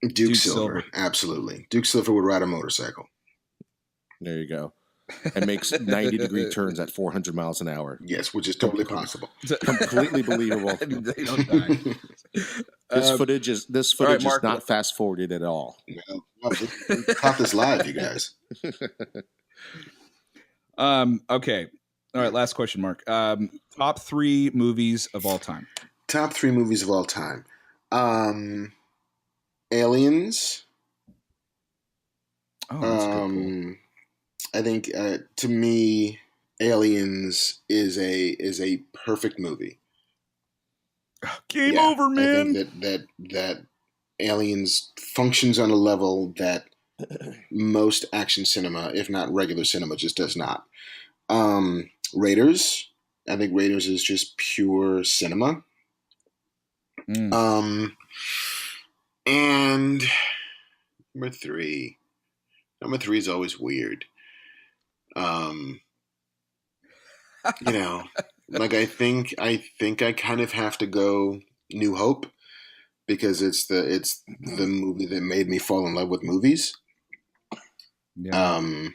Duke Silver, absolutely. Duke Silver would ride a motorcycle. There you go. And makes 90-degree turns at 400 miles an hour. Yes, which is totally possible. Completely believable. They don't die. This footage is Mark, not fast forwarded at all. No, caught this live, you guys. Okay. All right. Last question, Mark. Top 3 movies of all time. Top 3 movies of all time. Aliens. Oh, that's cool. I think to me, Aliens is a perfect movie. Game over, man. I think that Aliens functions on a level that most action cinema, if not regular cinema, just does not. Raiders. I think Raiders is just pure cinema. And number 3. Number 3 is always weird. Like I think I kind of have to go New Hope because it's the movie that made me fall in love with movies. Yeah.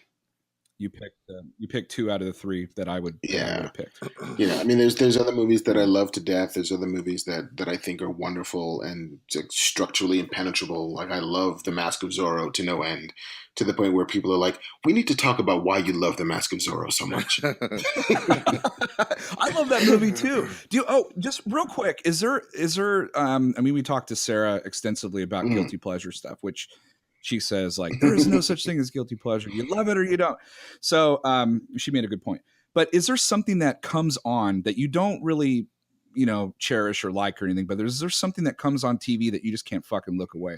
you picked two out of the three that I would have picked. Yeah, I mean, there's other movies that I love to death. There's other movies that I think are wonderful and like, structurally impenetrable. Like I love The Mask of Zorro to no end, to the point where people are like, "We need to talk about why you love The Mask of Zorro so much." I love that movie too. Just real quick, is there? I mean, we talked to Sarah extensively about guilty pleasure stuff, which she says like there is no such thing as guilty pleasure. You love it or you don't. So she made a good point. But is there something that comes on that you don't really, cherish or like or anything? But is there something that comes on TV that you just can't fucking look away?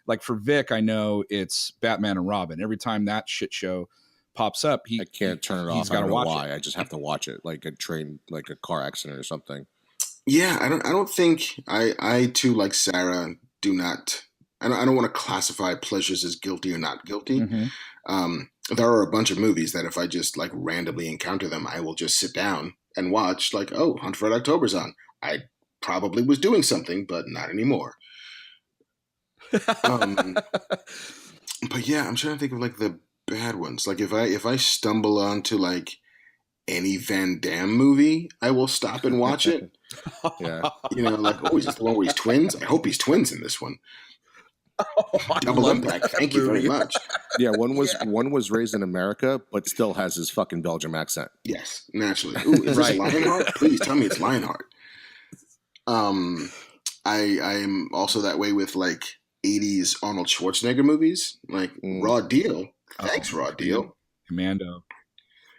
Like for Vic, I know it's Batman and Robin. Every time that shit show pops up, I can't turn it off. I don't know why. I just have to watch it, like a train, like a car accident or something. Yeah, I don't think I too, like Sarah, do not. I don't want to classify pleasures as guilty or not guilty. Mm-hmm. There are a bunch of movies that if I just like randomly encounter them, I will just sit down and watch. Like, oh, Hunt for Red October's on. I probably was doing something, but not anymore. But yeah, I'm trying to think of like the bad ones. Like if I stumble onto like any Van Damme movie, I will stop and watch it. Yeah, like, oh, is this the one where he's twins? I hope he's twins in this one. Double Impact. Thank you very much. Yeah, one was raised in America, but still has his fucking Belgium accent. Yes, naturally. Ooh, is this Lionheart? Please tell me it's Lionheart. I'm also that way with like 80s Arnold Schwarzenegger movies, like Raw Deal. Thanks, Raw Deal. Commando.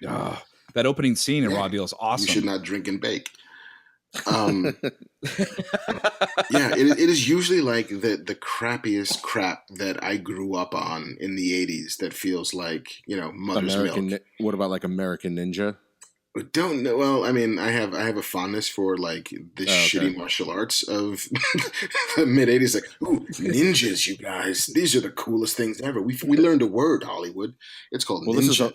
That opening scene in Raw Deal is awesome. You should not drink and bake. Yeah, it is usually like the crappiest crap that I grew up on in the 80s that feels like, mother's milk. What about like American Ninja? Don't know. Well, I mean, I have a fondness for like the shitty martial arts of the mid 80s. Like, ooh, ninjas, you guys! These are the coolest things ever. We learned a word, Hollywood. It's called ninja.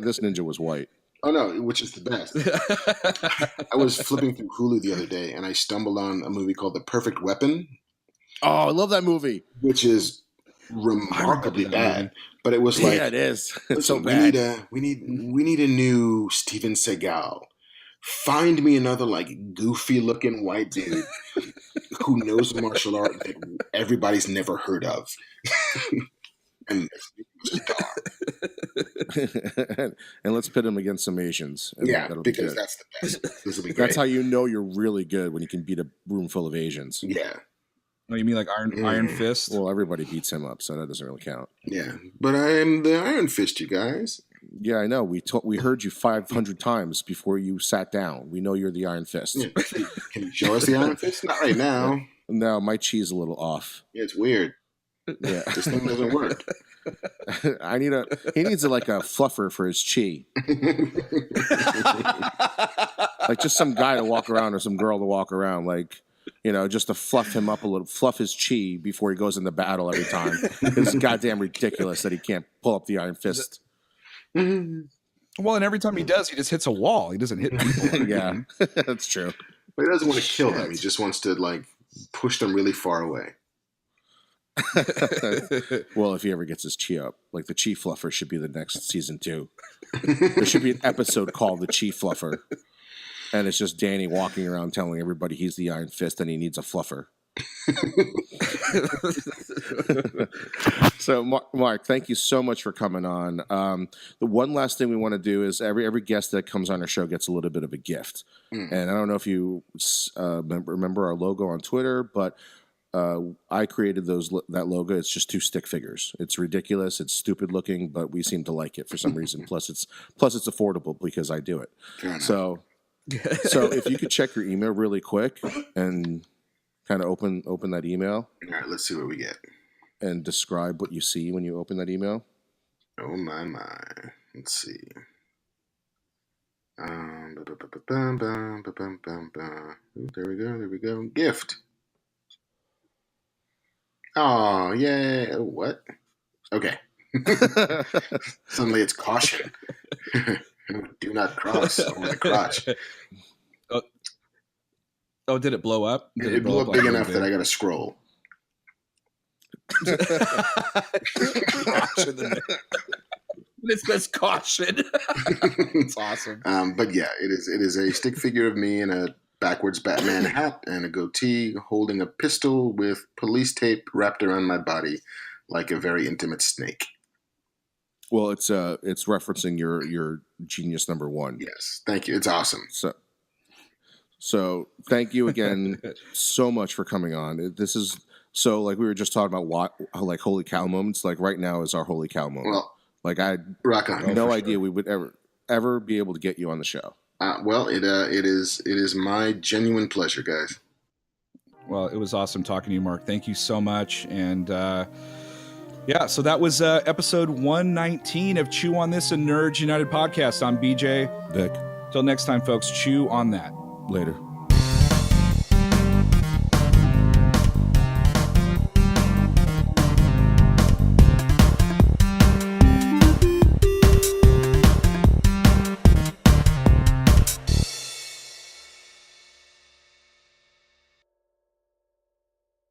This ninja was white. Oh no, which is the best. I was flipping through Hulu the other day, and I stumbled on a movie called The Perfect Weapon. Oh, I love that movie. Which is remarkably bad. But it was like, yeah, it is. It's so bad. We need a new Steven Seagal. Find me another like goofy looking white dude who knows the martial art that everybody's never heard of. And let's pit him against some Asians. Yeah, because that's the best. This will be great. That's how you know you're really good, when you can beat a room full of Asians. Yeah. Oh, you mean like Iron Fist? Well, everybody beats him up, so that doesn't really count. Yeah, but I am the Iron Fist, you guys. Yeah, I know. We heard you 500 times before you sat down. We know you're the Iron Fist. Yeah. Can you show us the Iron Fist? Not right now. No, my chi is a little off. Yeah, it's weird. Yeah, this thing doesn't work. He needs like a fluffer for his chi. Like just some guy to walk around or some girl to walk around, like, just to fluff him up a little, fluff his chi before he goes into battle every time. It's goddamn ridiculous that he can't pull up the Iron Fist. Well, and every time he does, he just hits a wall. He doesn't hit people. Yeah, that's true. But he doesn't want to kill them. He just wants to like push them really far away. Well, if he ever gets his chi up, like the chi fluffer should be the next season 2. There should be an episode called the chi fluffer, and it's just Danny walking around telling everybody he's the Iron Fist and he needs a fluffer. So, Mark, thank you so much for coming on. The one last thing we want to do is every guest that comes on our show gets a little bit of a gift. And I don't know if you remember our logo on Twitter, but I created that logo. It's just 2 stick figures. It's ridiculous. It's stupid looking, but we seem to like it for some reason. Plus, it's affordable because I do it. So if you could check your email really quick and kind of open that email. All right, let's see what we get. And describe what you see when you open that email. Oh my. Let's see. There we go. Gift. Oh, yay. Oh, what? Okay. Suddenly it's caution. Do not cross over the crotch. Oh, did it blow up? It blew up big enough that I got to scroll. It says caution. It's awesome. But yeah, it is a stick figure of me in a backwards Batman hat and a goatee, holding a pistol with police tape wrapped around my body like a very intimate snake. Well, it's referencing your genius number 1. Yes, thank you. It's awesome. So thank you again so much for coming on. This is so like we were just talking about like holy cow moments. Like right now is our holy cow moment. Well, like I had rock on. no idea we would ever be able to get you on the show. Well, it is my genuine pleasure, guys. Well, it was awesome talking to you, Mark. Thank you so much. And yeah, so that was episode 119 of Chew on This, a Nerds United podcast. I'm BJ. Vic. Till next time, folks, chew on that. Later.